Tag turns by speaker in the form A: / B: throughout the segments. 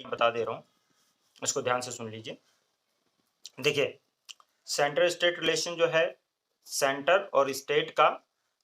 A: बता दे रहा हूँ, इसको ध्यान से सुन लीजिए। देखिए, सेंटर स्टेट रिलेशन जो है, सेंटर और स्टेट का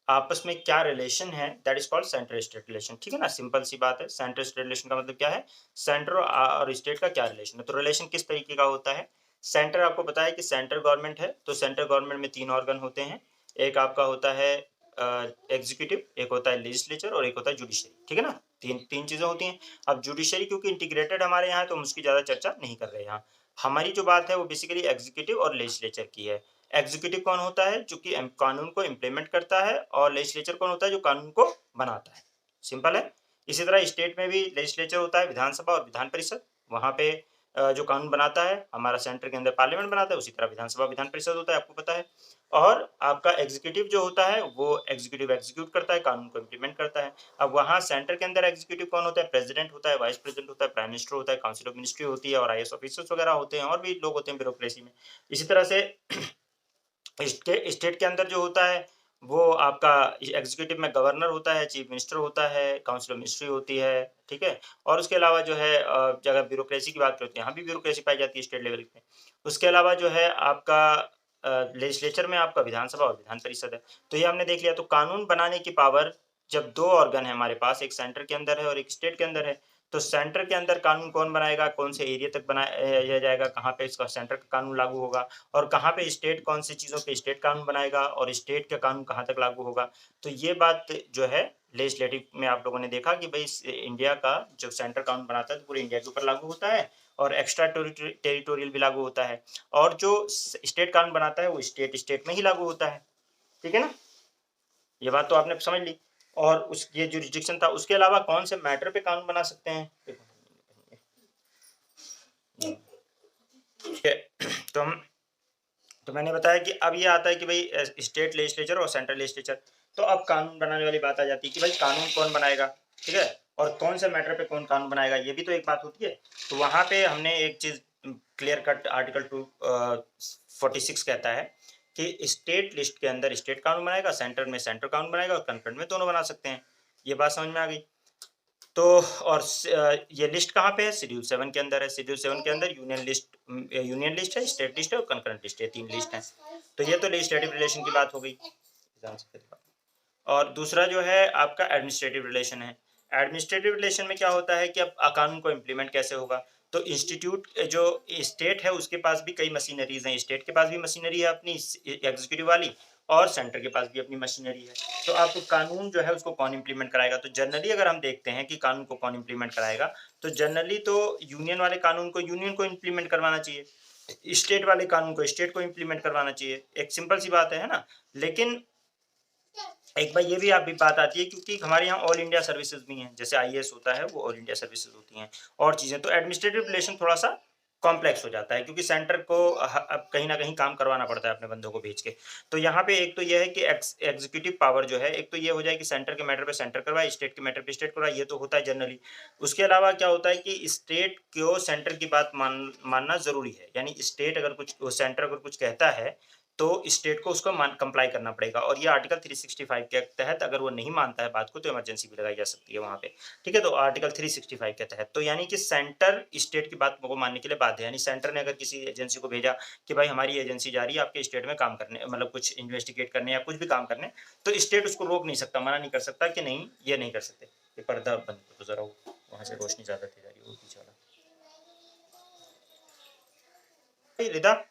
A: आपस में क्या रिलेशन है, that is called centre state relation. ठीक है ना, सिंपल सी बात है। सेंटर स्टेट रिलेशन का मतलब क्या है, सेंटर और स्टेट का क्या रिलेशन है। तो रिलेशन किस तरीके का होता है, सेंटर आपको पता है कि सेंट्रल गवर्नमेंट है, तो सेंट्रल गवर्नमेंट में 3 ऑर्गन होते हैं। एक आपका होता है एग्जीक्यूटिव, एक होता है लेजिस्लेचर और एक होता है जुडिशरी। ठीक है ना, तीन चीजें होती हैं। अब जुडिशरी क्योंकि इंटीग्रेटेड हमारे यहाँ है, तो हम उसकी ज्यादा चर्चा नहीं कर रहे हैं यहाँ। हमारी जो बात है वो बेसिकली एग्जीक्यूटिव और लेजिस्लेचर की है। एग्जीक्यूटिव कौन होता है, जो कि कानून को इम्प्लीमेंट करता है, और लेजिस्लेचर कौन होता है, जो कानून को बनाता है। सिंपल है। इसी तरह स्टेट में भी लेजिस्लेचर होता है, विधानसभा और विधान परिषद। वहां पे जो कानून बनाता है, हमारा सेंटर के अंदर पार्लियामेंट बनाता है, उसी तरह विधानसभा विधान परिषद होता है, आपको पता है। और आपका एग्जीक्यूटिव जो होता है, वो एग्जीक्यूटिव एग्जीक्यूट करता है, कानून को इम्प्लीमेंट करता है। अब वहाँ सेंटर के अंदर एग्जीक्यूटिव कौन होता है, प्रेसिडेंट होता है, वाइस प्रेसिडेंट होता है, प्राइम मिनिस्टर होता है, काउंसिल ऑफ मिनिस्ट्री होती है, और आईएएस ऑफिसर्स वगैरह होते हैं, और भी लोग होते हैं ब्यूरोक्रेसी में। इसी तरह से स्टेट के अंदर जो होता है, वो आपका एग्जीक्यूटिव में गवर्नर होता है, चीफ मिनिस्टर होता है, काउंसिल ऑफ मिनिस्ट्री होती है। ठीक है। और उसके अलावा जो है अगर ब्यूरोक्रेसी की बात करते हैं, यहाँ भी ब्यूरोक्रेसी पाई जाती है स्टेट लेवल पे। उसके अलावा जो है आपका लेजिस्लेचर में आपका विधानसभा और विधान परिषद है। तो ये हमने देख लिया। तो कानून बनाने की पावर, जब 2 ऑर्गन है हमारे पास, एक सेंटर के अंदर है और एक स्टेट के अंदर है, तो सेंटर के अंदर कानून कौन बनाएगा, कौन से एरिया तक बनाया जाएगा, कहाँ पे इसका सेंटर का कानून लागू होगा, और कहाँ पे स्टेट कौन सी चीज़ों पे स्टेट कानून बनाएगा, और स्टेट का कानून कहाँ तक लागू होगा। तो ये बात जो है लेजिस्लेटिव में आप लोगों ने देखा कि भाई इंडिया का जो सेंटर कानून बनाता है, तो पूरे इंडिया के ऊपर लागू होता है, और एक्स्ट्रा टेरिटोरियल भी लागू होता है। और जो स्टेट कानून बनाता है, वो स्टेट स्टेट में ही लागू होता है। ठीक है ना, ये बात तो आपने समझ ली। और उस ये जुरिस्डिक्शन था। उसके अलावा कौन से मैटर पे कानून बना सकते हैं, ठीक है। तो हम तो मैंने बताया कि अब ये आता है कि भाई स्टेट लेजिस्लेचर और सेंट्रल लेजिस्लेचर। तो अब कानून बनाने वाली बात आ जाती है कि भाई कानून कौन बनाएगा, ठीक है, और कौन से मैटर पे कौन कानून बनाएगा, ये भी तो एक बात होती है। तो वहां पे हमने एक चीज क्लियर कट, आर्टिकल 246 कहता है कि स्टेट लिस्ट के अंदर स्टेट कानून बनाएगा, सेंटर में सेंटर कानून बनाएगा, और कंकरेंट में दोनों बना सकते हैं। ये बात समझ में आ गई। तो और ये लिस्ट कहाँ पे है, शेड्यूल 7 के अंदर है। शेड्यूल 7 के अंदर यूनियन लिस्ट है, स्टेट लिस्ट है और कंकरेंट लिस्ट है, 3 लिस्ट है। तो ये तो लेजिस्लेटिव रिलेशन की बात हो गई। और दूसरा जो है आपका एडमिनिस्ट्रेटिव रिलेशन है। एडमिनिस्ट्रेटिव रिलेशन में क्या होता है कि अब कानून को इम्प्लीमेंट कैसे होगा। तो इंस्टीट्यूट जो स्टेट है, उसके पास भी कई मशीनरीज हैं। स्टेट के पास भी मशीनरी है अपनी एग्जीक्यूटिव वाली, और सेंटर के पास भी अपनी मशीनरी है। तो आपको कानून जो है उसको कौन इम्प्लीमेंट कराएगा। तो जनरली अगर हम देखते हैं कि कानून को कौन इम्प्लीमेंट कराएगा, तो जनरली तो यूनियन वाले कानून को यूनियन को इम्प्लीमेंट करवाना चाहिए, स्टेट वाले कानून को स्टेट को इम्प्लीमेंट करवाना चाहिए। एक सिंपल सी बात है ना। लेकिन एक बार ये भी आप भी बात आती है, क्योंकि हमारे यहाँ ऑल इंडिया सर्विसेज भी हैं, जैसे आईएएस होता है वो ऑल इंडिया सर्विसेज होती हैं, और चीज़ें। तो एडमिनिस्ट्रेटिव रिलेशन थोड़ा सा कॉम्प्लेक्स हो जाता है, क्योंकि सेंटर को अब कहीं ना कहीं काम करवाना पड़ता है अपने बंदों को भेज के। तो यहाँ पे एक तो ये है कि एग्जीक्यूटिव पावर जो है, एक तो ये हो जाए कि सेंटर के मैटर पे सेंटर करवाए, स्टेट के मैटर पे स्टेट करवाए, ये तो होता है जनरली। उसके अलावा क्या होता है कि स्टेट को सेंटर की बात मानना जरूरी है। यानी स्टेट अगर कुछ, सेंटर अगर कुछ कहता है, तो स्टेट को उसको कंप्लाई करना पड़ेगा। और ये आर्टिकल 365 के तहत अगर वो नहीं मानता है बात को, तो इमरजेंसी भी लगाई जा सकती है वहां पे। ठीक है, तो आर्टिकल 365 के तहत, तो यानी कि सेंटर स्टेट की बात को मानने के लिए बाध्य है। यानी सेंटर ने अगर किसी एजेंसी को भेजा कि भाई हमारी एजेंसी जा रही है आपके स्टेट में काम करने, मतलब कुछ इन्वेस्टिगेट करने या कुछ भी काम करने, तो स्टेट उसको रोक नहीं सकता, मना नहीं कर सकता कि नहीं ये नहीं कर सकते। ये पर्दा बंद कर दो जरा, वहां से रोशनी ज्यादा तेज आ रही है, वो पीछे वाला। रिदा,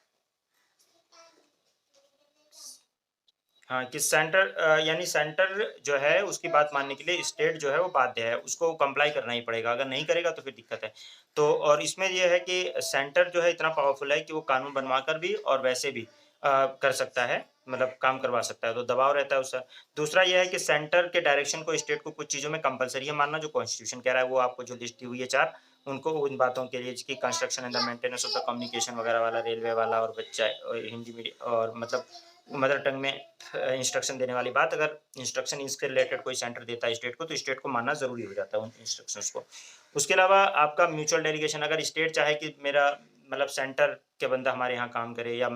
A: हाँ, कि सेंटर यानी सेंटर जो है उसकी बात मानने के लिए स्टेट जो है वो बाध्य है, उसको कंप्लाई करना ही पड़ेगा। अगर नहीं करेगा तो फिर दिक्कत है। तो और इसमें ये है कि सेंटर जो है इतना पावरफुल है कि वो कानून बनवा कर भी और वैसे भी कर सकता है, मतलब काम करवा सकता है, तो दबाव रहता है उसका। दूसरा ये है कि सेंटर के डायरेक्शन को स्टेट को कुछ चीज़ों में कंपलसरी है मानना, जो कॉन्स्टिट्यूशन कह रहा है। वो आपको जो लिस्ट दी हुई है 4, उनको उन बातों के लिए, जिसकी construction and the maintenance of the communication वगैरह वाला, रेलवे वाला, और बच्चा और हिंदी मीडियम, और मतलब मदर टंग में इंस्ट्रक्शन देने वाली बात, अगर इंस्ट्रक्शन इसके रिलेटेड कोई सेंटर देता है स्टेट को, तो स्टेट को मानना जरूरी हो जाता है उन इंस्ट्रक्शंस को। उसके अलावा आपका म्यूचुअल डेलीगेशन, अगर स्टेट चाहे कि मेरा मतलब सेंटर के बंदा हमारे यहाँ काम करे, या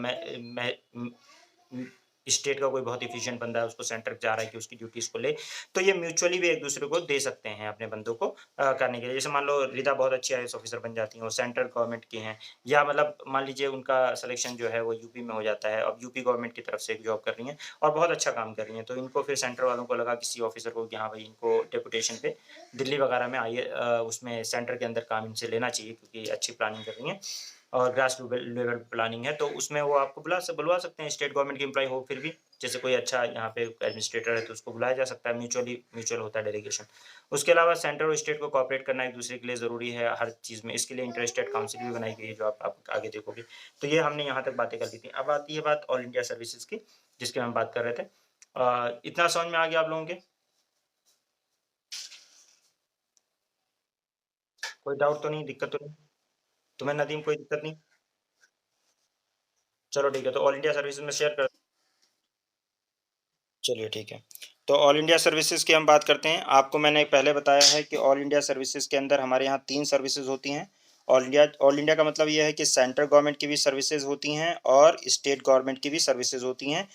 A: स्टेट का कोई बहुत एफिशिएंट बंदा है, उसको सेंटर चाह रहा है कि उसकी ड्यूटीज़ को ले, तो ये म्यूचुअली भी एक-दूसरे को दे सकते हैं अपने बंदों को करने के लिए। जैसे मान लो रिदा बहुत अच्छी आईएएस ऑफिसर बन जाती हैं, वो सेंट्रल गवर्नमेंट की हैं या मतलब मान लीजिए उनका सिलेक्शन जो है वो यूपी में हो जाता है, अब यूपी गवर्नमेंट की तरफ से एक जॉब कर रही हैं और बहुत अच्छा काम कर रही हैं, तो इनको फिर सेंटर वालों को लगा किसी ऑफिसर को कि हाँ भाई इनको डेपुटेशन पे दिल्ली वगैरह में उसमें सेंटर के अंदर काम इनसे लेना चाहिए क्योंकि अच्छी प्लानिंग कर रही हैं। और ग्रास लेवल लेवल प्लानिंग है, तो उसमें वो आपको बुलवा सकते हैं, स्टेट गवर्नमेंट के एम्प्लॉयी हो फिर भी। जैसे कोई अच्छा यहाँ पे एडमिनिस्ट्रेटर है, तो उसको बुलाया जा सकता है, म्यूचुअल होता है डेलीगेशन। उसके अलावा सेंटर और स्टेट को कोऑपरेट करना एक-दूसरे के लिए ज़रूरी है हर चीज़ में, इसके लिए इंटर स्टेट काउंसिल भी बनाई गई है, जो आप आगे देखोगे। तो ये हमने यहाँ तक बातें कर ली थी। अब आती है बात ऑल इंडिया सर्विसेज़ की, जिसकी हम बात कर रहे थे। इतना समझ में आ गया आप लोगों के? कोई डाउट तो नहीं, दिक्कत तो नहीं? तुम्हें नदीम कोई दिक्कत नहीं? चलो ठीक है, तो ऑल इंडिया सर्विसेज़ में शेयर कर। चलिए ठीक है। तो ऑल इंडिया सर्विसेज़ की हम बात करते हैं। आपको मैंने पहले बताया है कि ऑल इंडिया सर्विसेज़ के अंदर हमारे यहाँ 3 सर्विसेज़ होती हैं। ऑल इंडिया का मतलब ये है कि सेंट्रल गवर्नमेंट की भी सर्विसेज़ होती हैं और स्टेट गवर्नमेंट की भी सर्विसेज़ होती हैं।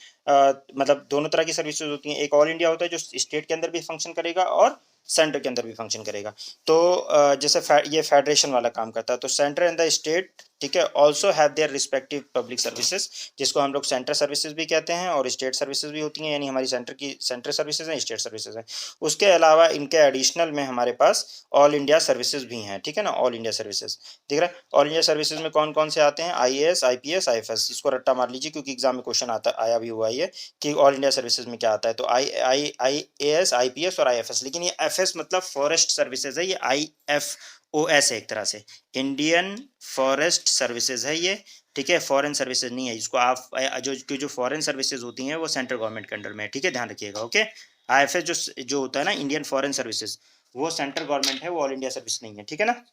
A: मतलब दोनों तरह की सर्विसेज़ होती हैं। एक ऑल इंडिया होता है जो स्टेट के अंदर भी फंक्शन करेगा और सेंटर के अंदर भी फंक्शन करेगा। तो जैसे ये फेडरेशन वाला काम करता है, तो सेंटर एंड द स्टेट, ठीक है, also have their respective public services, जिसको हम लोग सेंटर सर्विसेज भी कहते हैं और स्टेट सर्विसेज भी होती हैं, यानी हमारी सेंटर सर्विसेज हैं, स्टेट सर्विसेज हैं। उसके अलावा इनके एडिशनल में हमारे पास ऑल इंडिया सर्विसेज भी हैं, ठीक है ना, ऑल इंडिया सर्विसेज दिख रहा है। ऑल इंडिया सर्विसेज में कौन कौन से आते हैं? IAS, IPS, IFS. इसको रट्टा मार लीजिए क्योंकि एग्जाम में क्वेश्चन आता आया भी हुआ है कि ऑल इंडिया सर्विसेज में क्या आता है। तो आईएएस, आईपीएस और आईएफएस, लेकिन ये एफएस मतलब फॉरेस्ट सर्विसेज है, ये आईएफओएस है एक तरह से, इंडियन फॉरेस्ट सर्विसेज है ये, ठीक है, फॉरेन सर्विसेज नहीं है। इसको आप जो फॉरेन सर्विसेज होती हैं वो सेंट्रल गवर्नमेंट के अंडर में है, ठीक है, ध्यान रखिएगा। ओके, आईएफएस जो होता है ना, इंडियन फॉरेन सर्विसेज, वो सेंट्रल गवर्नमेंट है, वो ऑल इंडिया सर्विस नहीं है, ठीक है ना,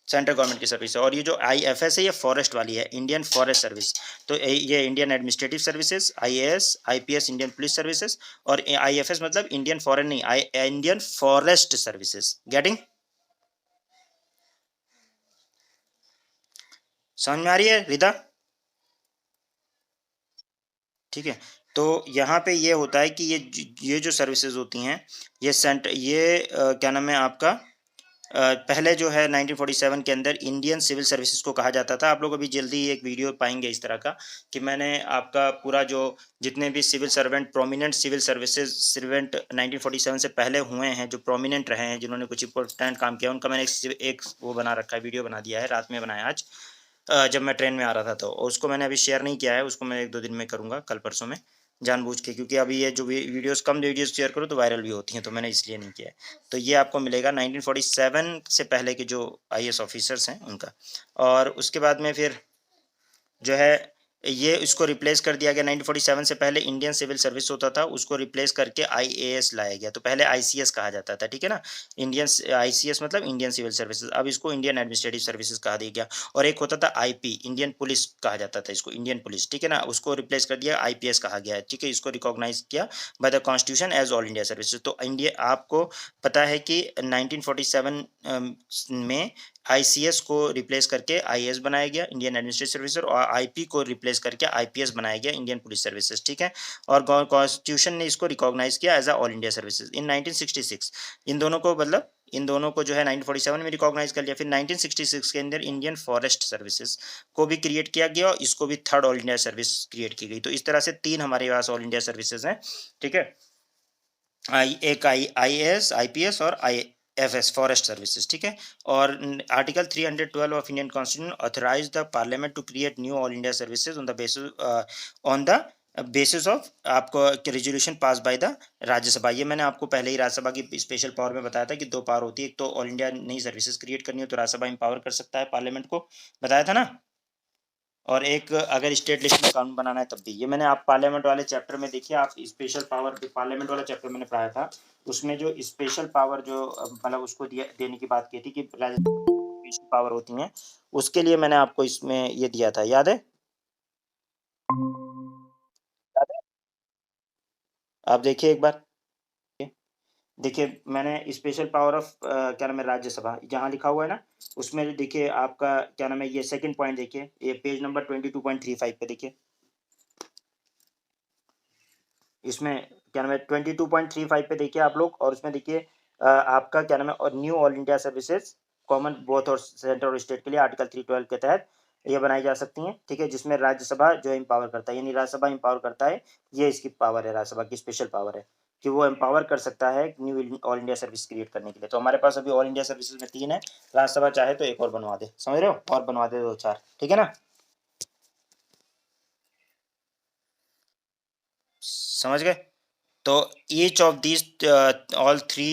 A: सेंट्रल गवर्नमेंट की सर्विस है। और ये जो आईएफएस है ये फॉरेस्ट वाली है, इंडियन फॉरेस्ट सर्विस। तो ये Indian administrative services, IAS, IPS Indian police services, और आईएफएस मतलब इंडियन फॉरेन नहीं, इंडियन फॉरेस्ट सर्विसेज। गेटिंग? समझ में आ रही है रिदा? ठीक है। तो यहाँ पे ये होता है कि ये जो सर्विसेज होती हैं, क्या नाम है आपका, पहले जो है 1947 के अंदर इंडियन सिविल सर्विसेज को कहा जाता था। आप लोग अभी जल्दी ही एक वीडियो पाएंगे इस तरह का कि मैंने आपका पूरा जो जितने भी civil servant, prominent civil services servant 1947 से पहले हुए हैं, जो प्रोमिनेंट रहे हैं, जिन्होंने कुछ इंपॉर्टेंट काम किया, उनका मैंने एक वो बना रखा है, वीडियो बना दिया है, रात में बनाया आज, जब मैं ट्रेन में आ रहा था। तो उसको मैंने अभी शेयर नहीं किया है, उसको मैं 1-2 दिन में करूँगा, कल परसों में, जानबूझ के, क्योंकि अभी ये जो वीडियोस कम वीडियोस शेयर करो तो वायरल भी होती हैं, तो मैंने इसलिए नहीं किया है। तो ये आपको मिलेगा 1947 से पहले के जो आईएएस ऑफिसर्स हैं उनका। और उसके बाद में फिर जो है ये इसको रिप्लेस कर दिया गया। 1947 से पहले इंडियन सिविल सर्विस होता था, उसको रिप्लेस करके आईएएस लाया गया। तो पहले आईसीएस कहा जाता था, ठीक है ना, इंडियन आईसीएस मतलब इंडियन सिविल सर्विसेज, अब इसको इंडियन एडमिनिस्ट्रेटिव सर्विसेज कहा दिया गया। और एक होता था आईपी, इंडियन पुलिस कहा जाता था इसको, इंडियन पुलिस, ठीक है ना, उसको रिप्लेस कर दिया, आईपीएस कहा गया है, ठीक है, इसको रिकॉग्नाइज किया by the constitution as all India services. तो इंडिया, आपको पता है कि 1947 में आईसीएस को रिप्लेस करके आईएएस बनाया गया, इंडियन एडमिनिस्ट्रेटिव सर्विसेज, और आईपी को रिप्लेस करके आईपीएस बनाया गया, इंडियन पुलिस सर्विसेज, ठीक है। और कॉन्स्टिट्यूशन ने इसको रिकॉग्नाइज किया as a all India services in 1966। इन दोनों को मतलब इन दोनों को जो है 1947 में रिकॉग्नाइज कर लिया। फिर 1966 के अंदर इंडियन फॉरेस्ट सर्विसेज को भी क्रिएट किया गया और इसको भी third all India service create की गई। तो इस तरह से 3 हमारे पास ऑल इंडिया सर्विसेज हैं, ठीक है, आईएएस, आईपीएस और आईएफएस, फॉरेस्ट सर्विसेज, ठीक है। और article 312 of Indian constitution authorise the parliament to create new all India services on the basis of आपको resolution pass by the Rajya Sabha. ये मैंने आपको पहले ही राज्यसभा की स्पेशल पावर में बताया था कि 2 पावर होती है, एक तो ऑल इंडिया नई सर्विसेज क्रिएट करनी हो तो राज्यसभा इंपावर कर सकता है पार्लियामेंट को, बताया था ना, और एक अगर स्टेट लिस्ट में कानून बनाना है तब भी। ये मैंने आप पार्लियामेंट वाले चैप्टर में देखिए, आप स्पेशल पावर, पार्लियामेंट वाला चैप्टर मैंने पढ़ाया था, उसमें जो स्पेशल पावर जो मतलब उसको देने की बात की थी कि स्पेशल पावर होती हैं, उसके लिए मैंने आपको इसमें ये दिया था, याद है? याद है? आप देखिए एक बार, देखिए मैंने स्पेशल पावर ऑफ क्या नाम है राज्यसभा जहाँ लिखा हुआ है ना, उसमें देखिए आपका क्या नाम है, ये सेकंड पॉइंट देखिए, ये पेज नंबर 22.35 पे देखिए, इसमें क्या नाम है 22.35 पे देखिए आप लोग, और उसमें देखिए आपका क्या नाम है, और new all India services common both और सेंट्रल और स्टेट के लिए आर्टिकल 312 के तहत ये बनाई जा सकती हैं, ठीक है, जिसमें राज्यसभा जो एम्पावर करता है, यानी राज्यसभा एम्पावर करता है, ये इसकी पावर है, राज्यसभा की स्पेशल पावर है कि वो एम्पावर कर सकता है new all India service create करने के लिए। तो हमारे पास अभी ऑल इंडिया सर्विसेज में 3 है, राज्यसभा चाहे तो एक और बनवा दे, समझ रहे हो, और बनवा दे 2-4, ठीक है ना, समझ गए। तो each of these all three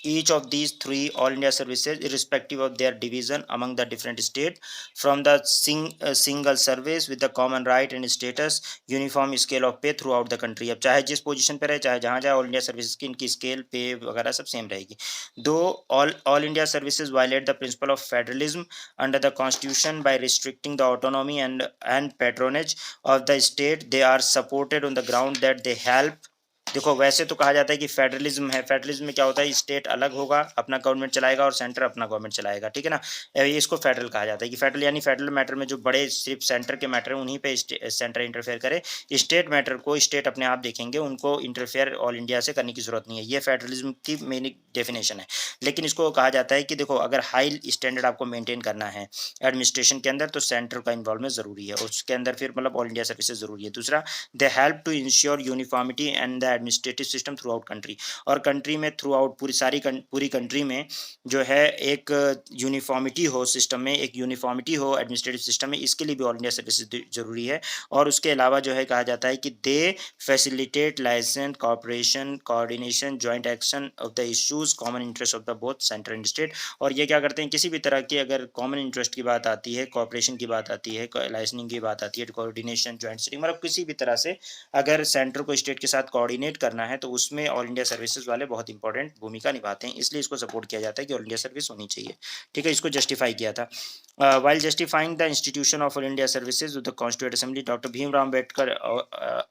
A: each of these three all India services irrespective of their division among the different state from the single service with the common right and status uniform scale of pay throughout the country। अब चाहे जिस position पे रहे, चाहे जहाँ जाए, all India services की इनकी स्केल पे वगैरह सब सेम रहेगी। दो all India services violate the principle of federalism under the constitution by restricting the autonomy and patronage of the state, they are supported on the ground that they help। देखो वैसे तो कहा जाता है कि फेडरलिज्म है, फेडरलिज्म में क्या होता है, स्टेट अलग होगा, अपना गवर्नमेंट चलाएगा, और सेंटर अपना गवर्नमेंट चलाएगा, ठीक है ना। ये इसको फेडरल कहा जाता है कि फेडरल यानी फेडरल मैटर में जो बड़े सिर्फ सेंटर के मैटर है उन्हीं पे सेंटर इंटरफेयर करे, स्टेट मैटर को स्टेट अपने आप देखेंगे, उनको इंटरफेयर ऑल इंडिया से करने की जरूरत नहीं है। ये फेडरलिज्म की मेन डेफिनेशन है। लेकिन इसको कहा जाता है कि देखो अगर हाई स्टैंडर्ड आपको मेंटेन करना है एडमिनिस्ट्रेशन के अंदर, तो सेंटर का इन्वॉल्वमेंट जरूरी है, उसके अंदर फिर मतलब ऑल इंडिया सर्विसेज जरूरी है। दूसरा, they help to ensure uniformity and the administrative system throughout country, और कंट्री में थ्रू आउट पूरी कंट्री में जो है एक यूनिफॉर्मिटी हो सिस्टम में, एक यूनिफॉर्मिटी हो एडमिनिस्ट्रेटिव सिस्टम में, इसके लिए भी ऑल इंडिया सर्विसेज जरूरी है। और उसके अलावा जो है कहा जाता है कि they facilitate liaison cooperation coordination joint action of the issues common interest of the both centre and state. और ये क्या करते हैं, किसी भी तरह की अगर कॉमन इंटरेस्ट की बात आती है, कॉपरेशन की बात आती है, लाइसेंसिंग की बात आती है, कोऑर्डिनेशन जॉइंट सेटिंग, मतलब किसी भी तरह से अगर सेंटर को स्टेट के साथ कोऑर्डिनेट करना है, तो उसमें ऑल इंडिया सर्विसेज वाले बहुत इंपॉर्टेंट भूमिका निभाते हैं, इसलिए इसको सपोर्ट किया जाता है कि ऑल इंडिया सर्विस होनी चाहिए, ठीक है। इसको जस्टिफाई किया था while justifying the institution of all India services with the Constituent Assembly, Dr. Bhimrao Ambedkar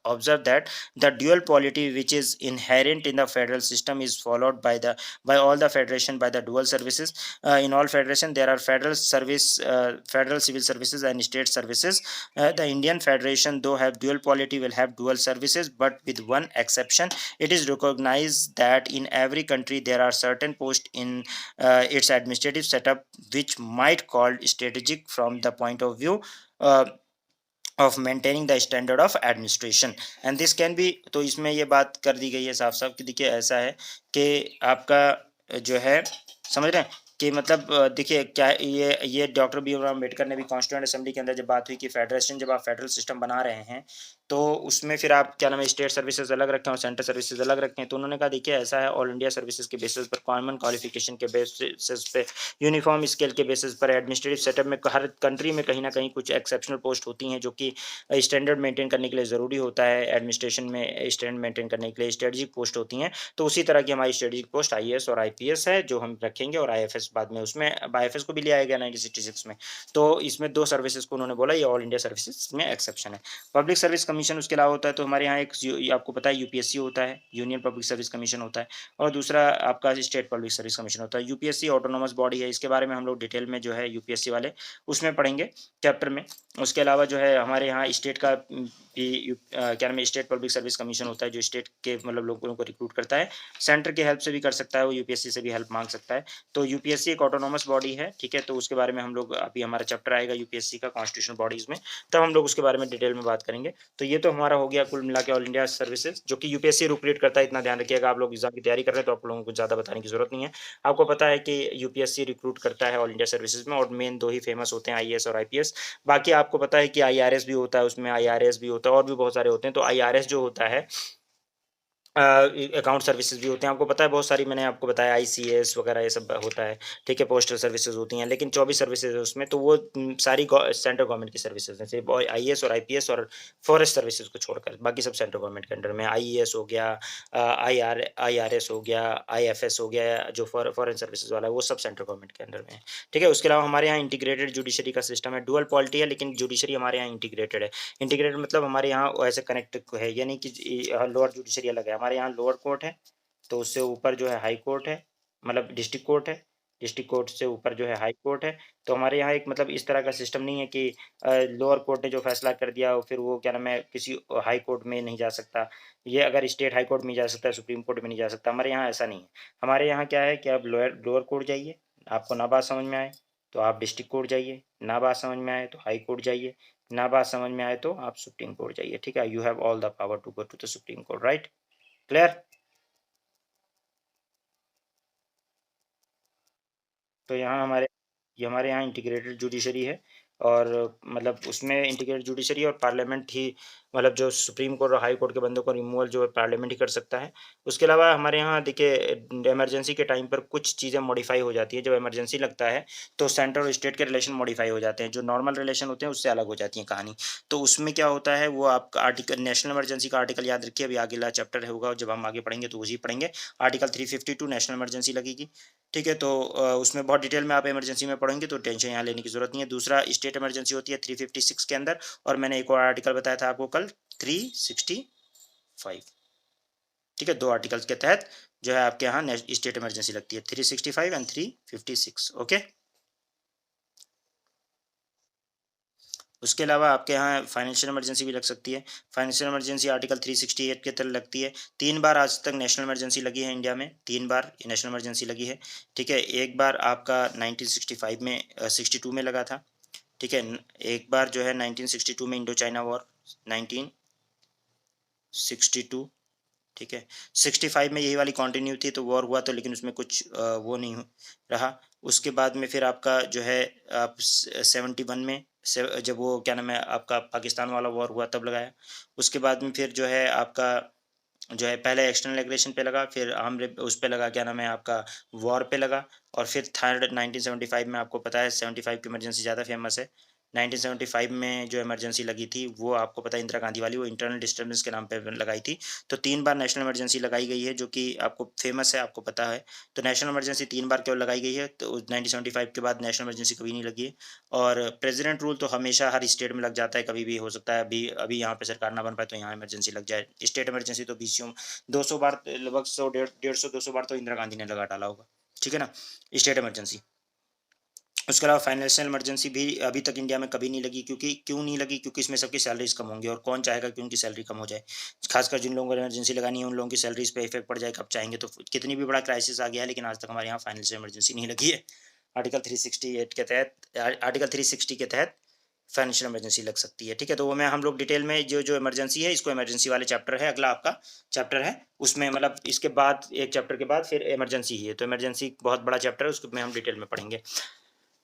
A: observed that the dual polity which is inherent in the federal system is followed by all the federation by the dual services। In all federation there are federal civil services and state services। The Indian Federation though have dual polity will have dual services, but with one exception, it is recognized that in every country there are certain posts in its administrative setup which might called strategic from the point of view uh, of maintaining the standard of administration and this can be। तो इसमें ये बात कर दी गई है साफ साफ कि देखिए ऐसा है कि आपका जो है, समझ रहे हैं कि मतलब देखिए क्या ये डॉक्टर बी आर अम्बेडकर ने भी कॉन्स्टिट्यूएंट असेंबली के अंदर जब बात हुई कि फेडरेशन जब आप फेडरल सिस्टम बना रहे हैं, तो उसमें फिर आप क्या नाम है स्टेट सर्विसेज अलग रखें और सेंट्रल सर्विसेज अलग रखें। तो उन्होंने कहा देखिए ऐसा है, ऑल इंडिया सर्विसेज के बेसिस पर, कॉमन क्वालिफिकेशन के बेसिस पे, यूनिफॉर्म स्केल के बेसिस पर, एडमिनिस्ट्रेटिव सेटअप में हर कंट्री में कहीं ना कहीं कुछ एक्सेप्शनल पोस्ट होती हैं जो कि स्टैंडर्ड मेंटेन करने के लिए ज़रूरी होता है, एडमिनिस्ट्रेशन में स्टैंडर्ड मेंटेन करने के लिए स्ट्रेटजिक पोस्ट होती हैं। तो उसी तरह की हमारी स्ट्रेटजिक पोस्ट आईएएस और आईपीएस है जो हम रखेंगे, और आईएफएस बाद में, उसमें आईएफएस को भी लिया गया 1966 में। तो इसमें 2 सर्विसेज को उन्होंने बोला ये ऑल इंडिया सर्विसेज में एक्सेप्शन है। पब्लिक सर्विस कमीशन उसके अलावा होता है, तो हमारे यहाँ एक आपको पता है यूपीएससी होता है, यूनियन पब्लिक सर्विस कमीशन होता है, और दूसरा आपका स्टेट पब्लिक सर्विस कमीशन होता है। यूपीएससी ऑटोनोमस बॉडी है, इसके बारे में हम लोग डिटेल में जो है यूपीएससी वाले उसमें पढ़ेंगे चैप्टर में। उसके अलावा जो है हमारे यहाँ स्टेट का भी क्या नाम है स्टेट पब्लिक सर्विस कमीशन होता है जो स्टेट के मतलब लोगों को रिक्रूट करता है, सेंटर की हेल्प से भी कर सकता है, वो यूपीएससी से भी हेल्प मांग सकता है। तो यूपीएससी एक ऑटोनोमस बॉडी है, ठीक है, तो उसके बारे में हम लोग अभी हमारा चैप्टर आएगा यूपीएससी का कॉन्स्टिट्यूशनल बॉडीज में, तब हम लोग उसके बारे में डिटेल में बात करेंगे। तो ये तो हमारा हो गया कुल मिला के ऑल इंडिया सर्विसेज जो कि यूपीएससी रिक्रूट करता है। इतना ध्यान रखिएगा, आप लोग एग्जाम की तैयारी कर रहे हैं तो आप लोगों को ज़्यादा बताने की जरूरत नहीं है। आपको पता है कि यूपीएससी रिक्रूट करता है ऑल इंडिया सर्विसेज में, और मेन 2 ही फेमस होते हैं, आईएएस और आईपीएस। बाकी आपको पता है कि आईआरएस भी होता है, उसमें आईआरएस भी होता है, और भी बहुत सारे होते हैं। तो आईआरएस जो होता है अकाउंट सर्विसेज भी होते हैं, आपको पता है बहुत सारी, मैंने आपको बताया आईसीएस वगैरह ये सब होता है, ठीक है, पोस्टल सर्विसेज होती हैं, लेकिन 24 सर्विसेज है उसमें, तो वो सारी सेंट्रल गवर्नमेंट की सर्विसेज हैं, सिर्फ आईएएस और आईपीएस और फॉरेस्ट सर्विसेज को छोड़कर बाकी सब सेंट्रल गवर्नमेंट के अंडर में। आईईएस हो गया, आईआरएस हो गया, आईएफएस हो गया, जो फॉरेन सर्विसेज वाला है वो सब सेंट्रल गवर्नमेंट के अंडर में है, ठीक है। उसके अलावा हमारे यहाँ इंटीग्रेटेड जुडिशरी का सिस्टम है, डुअल पॉलिटी है, लेकिन जुडिशरी हमारे यहाँ इंटीग्रेटेड है। इंटीग्रेटेड मतलब हमारे यहाँ ऐसे कनेक्ट है, यानी कि लोअर जुडिशरी अलग है, हमारे यहाँ लोअर कोर्ट है, तो उससे ऊपर जो है हाई कोर्ट है, मतलब डिस्ट्रिक्ट कोर्ट है, डिस्ट्रिक्ट कोर्ट से ऊपर जो है हाई कोर्ट है। तो हमारे यहाँ एक मतलब इस तरह का सिस्टम नहीं है कि लोअर कोर्ट ने जो फैसला कर दिया और फिर वो क्या नाम है किसी हाई कोर्ट में नहीं जा सकता। ये अगर स्टेट हाई कोर्ट में जा सकता है, सुप्रीम कोर्ट में नहीं जा सकता। हमारे यहाँ ऐसा नहीं है। हमारे यहाँ क्या है कि आप लोअर लोअर कोर्ट जाइए, आपको ना बात समझ में आए तो आप डिस्ट्रिक्ट कोर्ट जाइए, ना बात समझ में आए तो हाई कोर्ट जाइए, ना बात समझ में आए तो आप सुप्रीम कोर्ट जाइए। ठीक है, you have all the power to go to the supreme court, right? Clear? तो यहाँ हमारे ये हमारे यहाँ इंटीग्रेटेड जुडिशरी है और मतलब उसमें इंटीग्रेटेड जुडिशरी और पार्लियामेंट ही मतलब जो सुप्रीम कोर्ट और हाई कोर्ट के बंदों को रिमूवल जो है पार्लियामेंट ही कर सकता है। उसके अलावा हमारे यहाँ देखिए इमरजेंसी के टाइम पर कुछ चीज़ें मॉडिफाई हो जाती है। जब इमरजेंसी लगता है तो सेंटर और स्टेट के रिलेशन मॉडिफाई हो जाते हैं। जो नॉर्मल रिलेशन होते हैं उससे अलग हो जाती है कहानी। तो उसमें क्या होता है वो आपका आर्टिकल नेशनल इमरजेंसी का आर्टिकल याद रखिए, अभी अगला चैप्टर होगा जब हम आगे पढ़ेंगे तो उसी पढ़ेंगे। आर्टिकल 352 नेशनल इमरजेंसी लगेगी। ठीक है, तो उसमें बहुत डिटेल में आप इमरजेंसी में पढ़ेंगे तो टेंशन यहाँ लेने की ज़रूरत नहीं है। दूसरा स्टेट इमरजेंसी होती है 356 के अंदर, और मैंने एक और आर्टिकल बताया था आपको कल 365। ठीक है, 2 आर्टिकल्स के तहत जो है आपके यहाँ स्टेट इमरजेंसी लगती है, 365 एंड 356। ओके। उसके अलावा आपके यहाँ फाइनेंशियल इमरजेंसी भी लग सकती है। फाइनेंशियल इमरजेंसी आर्टिकल 368 के तहत लगती है। 3 बार आज तक नेशनल इमरजेंसी लगी है इंडिया में, 3 बार नेशनल इमरजेंसी लगी है। ठीक है, एक बार आपका 1965 में 62 में लगा था। ठीक है, एक बार जो है 1962 में इंडो चाइना वॉर 1962। ठीक है, 65 में यही वाली कंटिन्यू थी तो वॉर हुआ तो, लेकिन उसमें कुछ वो नहीं रहा। उसके बाद में फिर आपका जो है आप 71 में जब वो क्या नाम है आपका पाकिस्तान वाला वॉर हुआ तब लगाया। उसके बाद में फिर जो है आपका जो है पहले एक्सटर्नल एग्रेशन पे लगा, फिर उस पे लगा क्या नाम है आपका वॉर पे लगा, और फिर थर्ड 1975 में आपको पता है 75 की इमरजेंसी ज़्यादा फेमस है। 1975 में जो इमरजेंसी लगी थी वो आपको पता है इंदिरा गांधी वाली, वो इंटरनल डिस्टर्बेंस के नाम पे लगाई थी। तो 3 बार नेशनल इमरजेंसी लगाई गई है जो कि आपको फेमस है, आपको पता है। तो नेशनल इमरजेंसी 3 बार केवल लगाई गई है, तो 1975 के बाद नेशनल इमरजेंसी कभी नहीं लगी है। और प्रेसिडेंट रूल तो हमेशा हर स्टेट में लग जाता है, कभी भी हो सकता है। अभी अभी यहाँ पे सरकार ना बन पाए तो यहाँ इमरजेंसी लग जाए। स्टेट इमरजेंसी तो बीसीओ 200 बार, लगभग 100 150 200 बार तो इंदिरा गांधी ने लगा डाला होगा। ठीक है ना, स्टेट इमरजेंसी। उसके अलावा फाइनेंशियल इमरजेंसी भी अभी तक इंडिया में कभी नहीं लगी, क्योंकि क्यों नहीं लगी, क्योंकि इसमें सबकी सैलरीज कम होंगी, और कौन चाहेगा कि उनकी सैलरी कम हो जाए। खासकर जिन लोगों को इमरजेंसी लगानी है उन लोगों की सैलरीज पे इफेक्ट पड़ जाए, कब चाहेंगे। तो कितनी भी बड़ा क्राइसिस आ गया है लेकिन आज तक हमारे यहाँ फाइनेंशियल इमरजेंसी नहीं लगी है। आर्टिकल 368 के तहत, आर्टिकल 360 के तहत फाइनेंशियल इमरजेंसी लग सकती है। ठीक है, तो वो मैं हम लोग डिटेल में जो जो इमरजेंसी है इसको इमरजेंसी वाले चैप्टर है, अगला आपका चैप्टर है उसमें, मतलब इसके बाद एक चैप्टर के बाद फिर इमरजेंसी ही है। तो इमरजेंसी बहुत बड़ा चैप्टर है, उसको में हम डिटेल में पढ़ेंगे।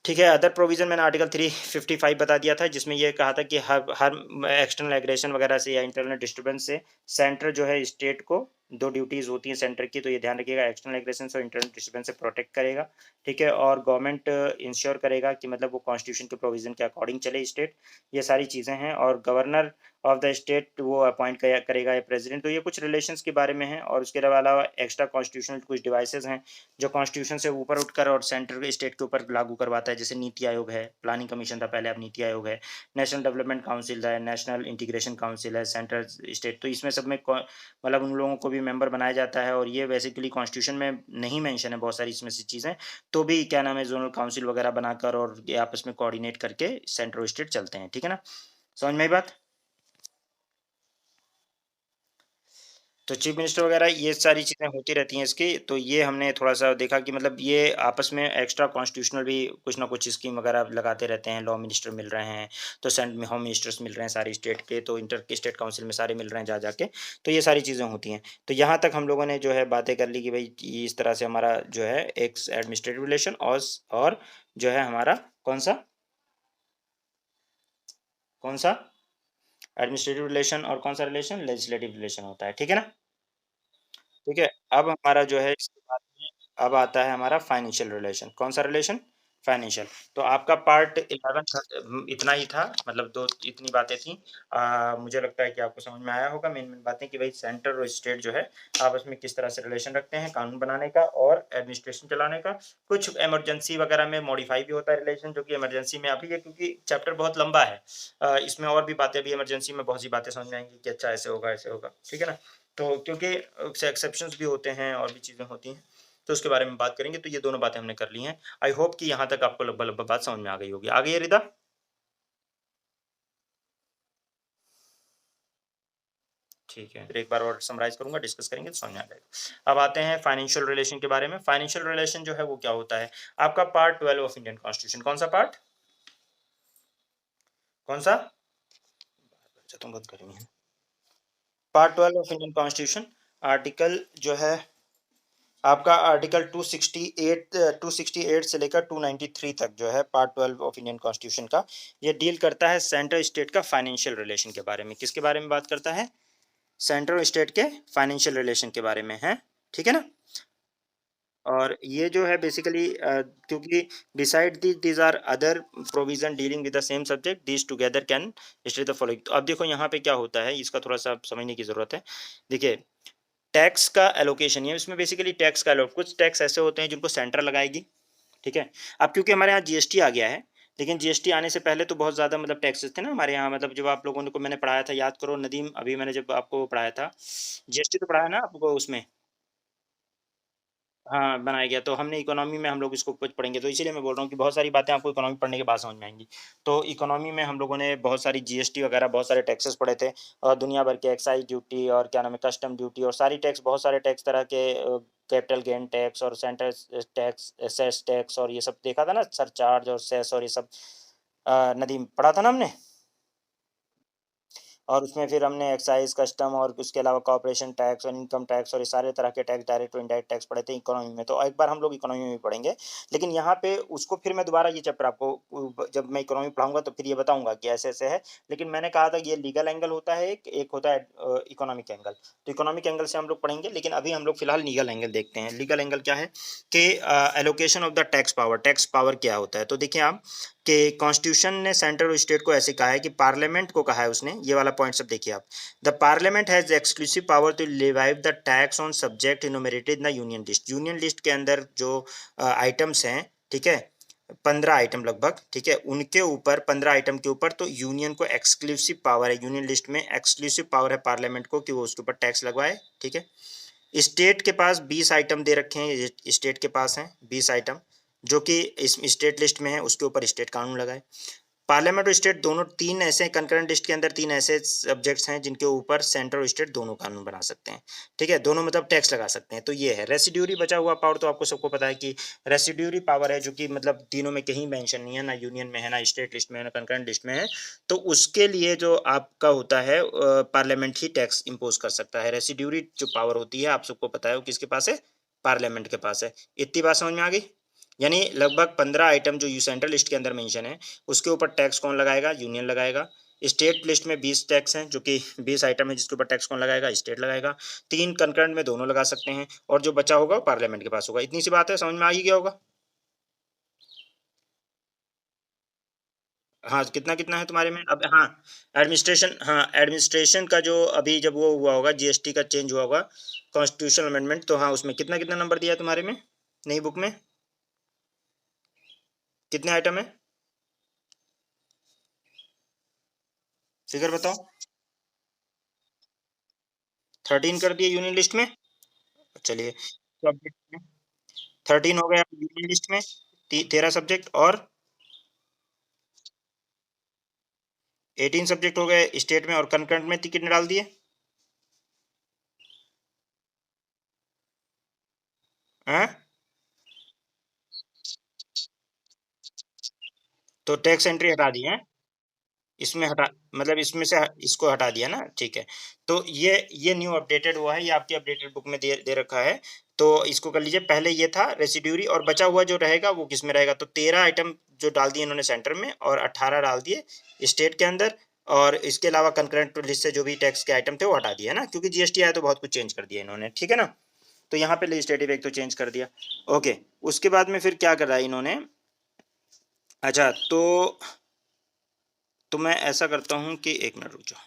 A: ठीक है, अदर प्रोविज़न मैंने आर्टिकल 355 बता दिया था, जिसमें ये कहा था कि हर हर एक्सटर्नल एग्रेशन वगैरह से या इंटरनल डिस्टर्बेंस से सेंटर जो है स्टेट को 2 ड्यूटीज़ होती हैं सेंटर की, तो ये ध्यान रखिएगा, एक्सटर्नल एग्रेशन से और इंटरनल डिस्टर्बेंस से प्रोटेक्ट करेगा। ठीक है, और गवर्नमेंट इंश्योर करेगा कि मतलब वो कॉन्स्टिट्यूशन के प्रोविज़न के अकॉर्डिंग चले स्टेट। ये सारी चीज़ें हैं, और गवर्नर ऑफ द स्टेट वो अपॉइंट करेगा या प्रेसिडेंट। तो ये कुछ रिलेशंस के बारे में है, और उसके अलावा एक्स्ट्रा कॉन्स्टिट्यूशनल कुछ डिवाइसेज़ हैं जो कॉन्स्टिट्यूशन से ऊपर उठकर और सेंटर के स्टेट के ऊपर लागू करवाता है। जैसे नीति आयोग है, प्लानिंग कमीशन था पहले, अब नीति आयोग है, नेशनल डेवलपमेंट काउंसिल है, नेशनल इंटीग्रेशन काउंसिल है, सेंट्रल स्टेट। तो इसमें सब में मतलब उन लोगों को भी मेंबर बनाया जाता है, और ये बेसिकली कॉन्स्टिट्यूशन में नहीं मेंशन है बहुत सारी इसमें से चीज़ें। तो भी क्या नाम है जोनल काउंसिल वगैरह बनाकर और ये आपस में कोऑर्डिनेट करके सेंटर और स्टेट चलते हैं। ठीक है ना, समझ में आई बात? तो चीफ मिनिस्टर वगैरह ये सारी चीज़ें होती रहती हैं इसकी, तो ये हमने थोड़ा-सा देखा कि मतलब ये आपस में एक्स्ट्रा कॉन्स्टिट्यूशनल भी कुछ ना कुछ स्कीम वगैरह लगाते रहते हैं। लॉ मिनिस्टर मिल रहे हैं, तो सेंट में होम मिनिस्टर्स मिल रहे हैं सारी स्टेट के, तो इंटर स्टेट काउंसिल में सारे मिल रहे हैं जा के, तो ये सारी चीज़ें होती हैं। तो यहाँ तक हम लोगों ने जो है बातें कर ली कि भई इस तरह से हमारा जो है एक एडमिनिस्ट्रेटिव रिलेशन और जो है हमारा कौन-सा? कौन-सा? एडमिनिस्ट्रेटिव रिलेशन और कौन-सा रिलेशन? लेजिस्लेटिव रिलेशन होता है। ठीक है ना? ठीक है, अब हमारा जो है इसके बाद में अब आता है हमारा फाइनेंशियल रिलेशन। कौन-सा रिलेशन? फाइनेंशियल। तो आपका पार्ट 11 इतना ही था, मतलब 2 इतनी बातें थी। मुझे लगता है कि आपको समझ में आया होगा मेन-मेन बातें कि भई सेंटर और स्टेट जो है आपस में किस तरह से रिलेशन रखते हैं, कानून बनाने का और एडमिनिस्ट्रेशन चलाने का। कुछ इमरजेंसी वगैरह में मॉडिफाई भी होता है रिलेशन, जो कि इमरजेंसी में अभी है, क्योंकि चैप्टर बहुत लंबा है। इसमें और भी बातें, भी इमरजेंसी में बहुत सी बातें समझ में आएँगी कि अच्छा ऐसे होगा, ऐसे होगा। ठीक है ना? तो क्योंकि एक्सेप्शंस भी होते हैं और भी चीज़ें होती हैं। तो उसके बारे में बात करेंगे। तो ये दोनों बातें हमने कर ली हैं। आई होप कि यहाँ तक आपको लगभग-लगभग बात समझ में आ गई होगी। आ गई है रिदा? ठीक है, फिर एक बार और समराइज़ करूँगा, डिस्कस करेंगे तो समझ में आ जाएगा। अब आते हैं फाइनेंशियल रिलेशन के बारे में। फाइनेंशियल रिलेशन जो है वो क्या होता है? आपका पार्ट 12 ऑफ इंडियन कॉन्स्टिट्यूशन, कौन-सा पार्ट? कौन-सा? अच्छा, तुम बंद करनी है। Part 12 of Indian constitution, article जो है आपका आर्टिकल 268 से लेकर 293 तक जो है पार्ट 12 ऑफ इंडियन कॉन्स्टिट्यूशन का, ये डील करता है सेंट्रल स्टेट का फाइनेंशियल रिलेशन के बारे में। किसके बारे में बात करता है? सेंट्रल स्टेट के फाइनेंशियल रिलेशन के बारे में है, ठीक है ना? और ये जो है बेसिकली क्योंकि beside these are other provision dealing with the same subject, these together can state the following. तो अब देखो यहाँ पे क्या होता है, इसका थोड़ा सा समझने की जरूरत है। देखिए, टैक्स का एलोकेशन, ये इसमें बेसिकली टैक्स का कुछ टैक्स ऐसे होते हैं जिनको सेंटर लगाएगी, ठीक है। अब क्योंकि हमारे यहाँ जीएसटी आ गया है, लेकिन जीएसटी आने से पहले तो बहुत ज़्यादा मतलब टैक्सेस थे ना हमारे यहाँ, मतलब जब आप लोगों ने को मैंने पढ़ाया था, याद करो नदीम, अभी मैंने जब आपको पढ़ाया था, जीएसटी तो पढ़ाया ना आपको उसमें। हाँ, बनाया गया, तो हमने इकोनॉमी में हम लोग इसको कुछ पढ़ेंगे, तो इसीलिए मैं बोल रहा हूँ कि बहुत सारी बातें आपको इकोनॉमी पढ़ने के बाद समझ में आएँगी। तो इकोनॉमी में हम लोगों ने बहुत सारी जीएसटी वगैरह बहुत सारे टैक्सेस पढ़े थे, और दुनिया भर के एक्साइज़ ड्यूटी और क्या नाम है कस्टम ड्यूटी और सारी टैक्स, बहुत सारे टैक्स तरह के कैपिटल गेन टैक्स और सेंटर टैक्स, सेस टैक्स और ये सब देखा था ना, सरचार्ज और सेस और ये सब नदीम पढ़ा था ना हमने? और उसमें फिर हमने एक्साइज़, कस्टम और उसके अलावा कॉर्पोरेशन टैक्स और इनकम टैक्स और ये सारे तरह के टैक्स, डायरेक्ट और इनडायरेक्ट टैक्स पढ़े थे इकोनॉमी में। तो एक बार हम लोग इकोनॉमी में भी पढ़ेंगे। लेकिन यहाँ पे उसको फिर मैं दोबारा ये चैप्टर आपको जब मैं इकोनॉमी पढ़ाऊँगा तो फिर ये बताऊँगा कि ऐसे-ऐसे है। लेकिन मैंने कहा था कि ये लीगल एंगल होता है एक होता है इकोनॉमिक एंगल। तो इकोनॉमिक एंगल से हम लोग पढ़ेंगे, लेकिन अभी हम लोग फिलहाल लीगल एंगल देखते हैं। लीगल एंगल क्या है कि allocation of the tax power क्या होता है? तो देखिए आप कि कॉन्स्टिट्यूशन ने सेंट्रल और स्टेट को ऐसे कहा है कि पार्लियामेंट को कहा है उसने, ये वाला पॉइंट सब देखिए आप। The parliament has exclusive power to levy the tax on subject enumerated in the union list. Union list के अंदर जो आइटम्स हैं, ठीक है? 15 आइटम लगभग, ठीक है? उनके ऊपर 15 आइटम के ऊपर तो यूनियन को एक्सक्लूसिव पावर है, यूनियन लिस्ट में एक्सक्लूसिव पावर है पार्लियामेंट को कि वो उसके ऊपर टैक्स लगवाए, ठीक है? स्टेट के पास 20 आइटम दे रखे हैं, स्टेट के पास हैं 20 आइटम, जो कि इस स्टेट लिस्ट में है, उसके ऊपर स्टेट कानून लगाए। पार्लियामेंट और स्टेट दोनों 3 ऐसे कंकरेंट लिस्ट के अंदर 3 ऐसे सब्जेक्ट्स हैं जिनके ऊपर सेंटर और स्टेट दोनों कानून बना सकते हैं, ठीक है? दोनों मतलब टैक्स लगा सकते हैं। तो ये है रेसिड्यूरी बचा हुआ पावर, तो आपको सबको पता है कि रेसिड्यूरी पावर है जो कि मतलब तीनों में कहीं मेंशन नहीं है, ना यूनियन में है, ना स्टेट लिस्ट में है, ना कंकरेंट लिस्ट में है। तो उसके लिए जो आपका होता है पार्लियामेंट ही टैक्स इम्पोज़ कर सकता है। रेसिड्यूरी जो पावर होती है आप सबको पता है वो किसके पास है? पार्लियामेंट के पास है। इतनी बात समझ में आ गई? यानी लगभग 15 आइटम जो सेंट्रल लिस्ट के अंदर मेंशन है, उसके ऊपर टैक्स कौन लगाएगा? यूनियन लगाएगा। स्टेट लिस्ट में 20 टैक्स हैं, जो कि 20 आइटम है जिसके ऊपर टैक्स कौन लगाएगा? स्टेट लगाएगा। 3 कंकरेंट में दोनों लगा सकते हैं, और जो बचा होगा वो पार्लियामेंट के पास होगा। इतनी सी बात है, समझ में आ ही गया होगा? हाँ, कितना-कितना है तुम्हारे में? अब हाँ, एडमिनिस्ट्रेशन का जो अभी जब वो हुआ होगा, जीएसटी का चेंज हुआ होगा, कॉन्स्टिट्यूशनल अमेंडमेंट, तो हाँ, उसमें कितना-कितना नंबर दिया है तुम्हारे में, नई बुक में? कितने आइटम है? फिगर बताओ। 13 कर दिए यूनियन लिस्ट में? चलिए, सब्जेक्ट में 13 हो गया यूनियन लिस्ट में, 13 सब्जेक्ट, और 18 सब्जेक्ट हो गए स्टेट में, और कंकरेंट में कितने डाल दिए? हैं? तो टैक्स एंट्री हटा दी है? इसमें हटा, मतलब इसमें से इसको हटा दिया ना, ठीक है। तो ये न्यू अपडेटेड हुआ है, ये आपकी अपडेटेड बुक में दे दे रखा है। तो इसको कर लीजिए। पहले ये था रेसिड्यूरी, और बचा हुआ जो रहेगा वो किस में रहेगा? तो 13 आइटम जो डाल दिए इन्होंने सेंटर में, और 18 डाल दिए स्टेट के अंदर, और इसके अलावा कंकरेंट लिस्ट से जो भी टैक्स के आइटम थे वो हटा दिए, है ना? क्योंकि जीएसटी आया तो बहुत कुछ चेंज कर दिया इन्होंने, ठीक है ना? तो यहाँ पे लेजिस्लेटिव एक्ट तो चेंज कर दिया। ओके, उसके बाद में फिर क्या करा इन्होंने? अच्छा, तो मैं ऐसा करता हूँ कि एक मिनट रुक जाओ।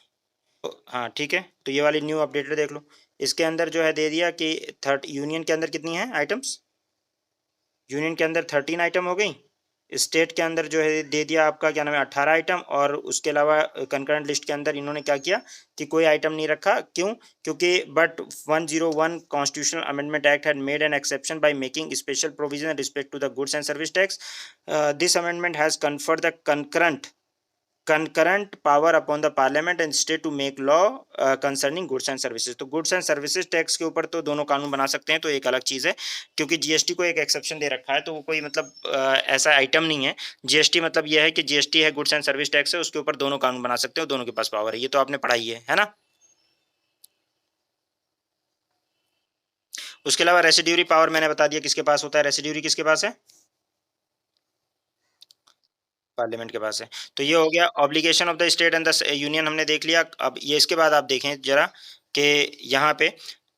A: तो हाँ, ठीक है, तो ये वाली न्यू अपडेटेड देख लो। इसके अंदर जो है दे दिया कि थर्ट यूनियन के अंदर कितनी है आइटम्स? यूनियन के अंदर 13 आइटम हो गई, स्टेट के अंदर जो है दे दिया आपका क्या नाम है 18 आइटम, और उसके अलावा कंकरेंट लिस्ट के अंदर इन्होंने क्या किया कि कोई आइटम नहीं रखा। क्यों? क्योंकि but 101 constitutional amendment act had made an exception by making special provision respect to the goods and service tax. This amendment has conferred the concurrent power upon the parliament and state to make law concerning goods and services। तो goods and services tax के ऊपर तो दोनों कानून बना सकते हैं, तो एक अलग चीज़ है। क्योंकि जीएसटी को एक एक्सेप्शन दे रखा है, तो वो कोई मतलब ऐसा आइटम नहीं है। जीएसटी मतलब यह है कि जीएसटी है, गुड्स एंड सर्विस टैक्स है, उसके ऊपर दोनों कानून बना सकते हो, दोनों के पास पावर है। ये तो आपने पढ़ा ही है ना। उसके अलावा रेसिड्यूरी पावर मैंने बता दिया किसके पास होता है। रेसिड्यूरी किसके पास है? पार्लियामेंट के पास है। तो ये हो गया obligation of the state and the union, हमने देख लिया। अब ये इसके बाद आप देखें जरा कि यहाँ पे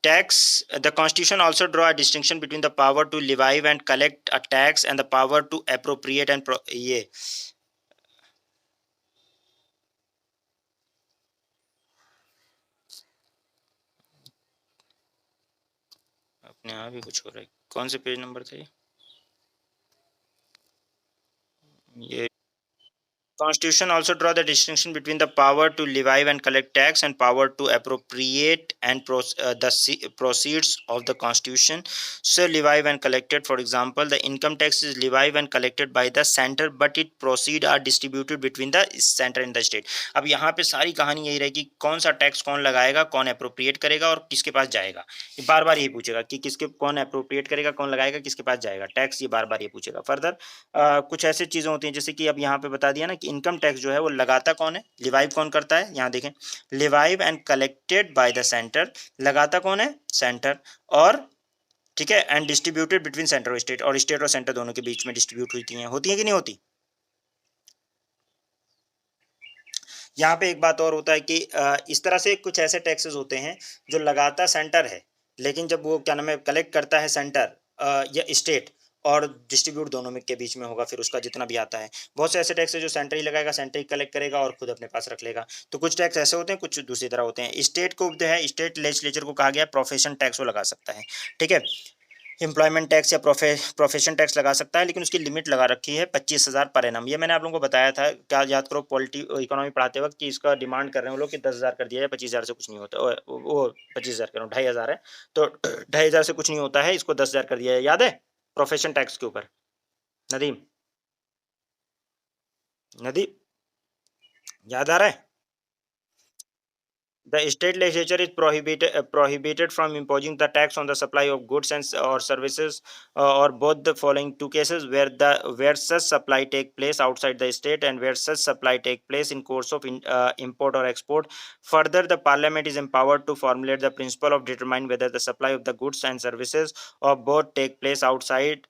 A: tax, the constitution also draw a distinction between the power to levy and collect a tax and the power to appropriate and ये अपने आप ही कुछ हो रहा है। कौन से पेज नंबर थे ये? Constitution also draw the distinction between the power to levy and collect tax and power to appropriate and proceeds of the Constitution. So levy and collected, for example, the income tax is levied and collected by the center, but it proceed are distributed between the center and the state। अब यहाँ पे सारी कहानी यही रहेगी, कौन सा tax कौन लगाएगा, कौन अप्रोप्रिएट करेगा और किसके पास जाएगा। ये बार बार यही पूछेगा कि किसके कौन अप्रोप्रिएट करेगा, कौन लगाएगा, किसके पास जाएगा टैक्स, ये बार बार ये पूछेगा। फर्दर कुछ ऐसी चीज़ें होती हैं जैसे कि अब यहाँ पे बता दिया ना कि इनकम टैक्स जो है वो लगाता कौन है, लिवाइव कौन करता है। यहाँ देखें, levy and collected by the centre, लगाता कौन है, सेंटर। और ठीक है, एंड डिस्ट्रीब्यूटेड बिटवीन सेंटर और स्टेट और सेंटर दोनों के बीच में डिस्ट्रीब्यूट होती हैं कि नहीं होती। यहाँ पे एक बात और होता है कि इस तरह से कुछ ऐसे टैक्सेस होते हैं जो लगाता सेंटर है, लेकिन जब वो क्या नाम है कलेक्ट करता है सेंटर या स्टेट, और डिस्ट्रीब्यूट दोनों में के बीच में होगा फिर उसका जितना भी आता है। बहुत से ऐसे टैक्स है जो सेंटर ही लगाएगा, सेंटर ही कलेक्ट करेगा और खुद अपने पास रख लेगा। तो कुछ टैक्स ऐसे होते हैं, कुछ दूसरी तरह होते हैं। स्टेट को जो है, स्टेट लेजिस्लेचर को कहा गया प्रोफेशन टैक्स वो लगा सकता है, ठीक है। एम्प्लॉयमेंट टैक्स या प्रोफेशन टैक्स लगा सकता है, लेकिन उसकी लिमिट लगा रखी है 25,000 पर एनम। ये मैंने आप लोगों को बताया था, क्या याद करो, पॉलिटी इकोनॉमी पढ़ाते वक्त, कि इसका डिमांड कर रहे हैं वो लोग कि 10,000 कर दिया है, 25,000 से कुछ नहीं होता। वो 25,000 कह रहा हूँ, 2,500 है, तो 2,500 से कुछ नहीं होता है, इसको 10,000 कर दिया है। याद है प्रोफेशन टैक्स के ऊपर? नदीम, नदीम याद आ रहा है? The state legislature is prohibited from imposing the tax on the supply of goods and or services, or both the following two cases where such supply take place outside the state and where such supply take place in course of import or export. Further, the parliament is empowered to formulate the principle of determine whether the supply of the goods and services of both take place outside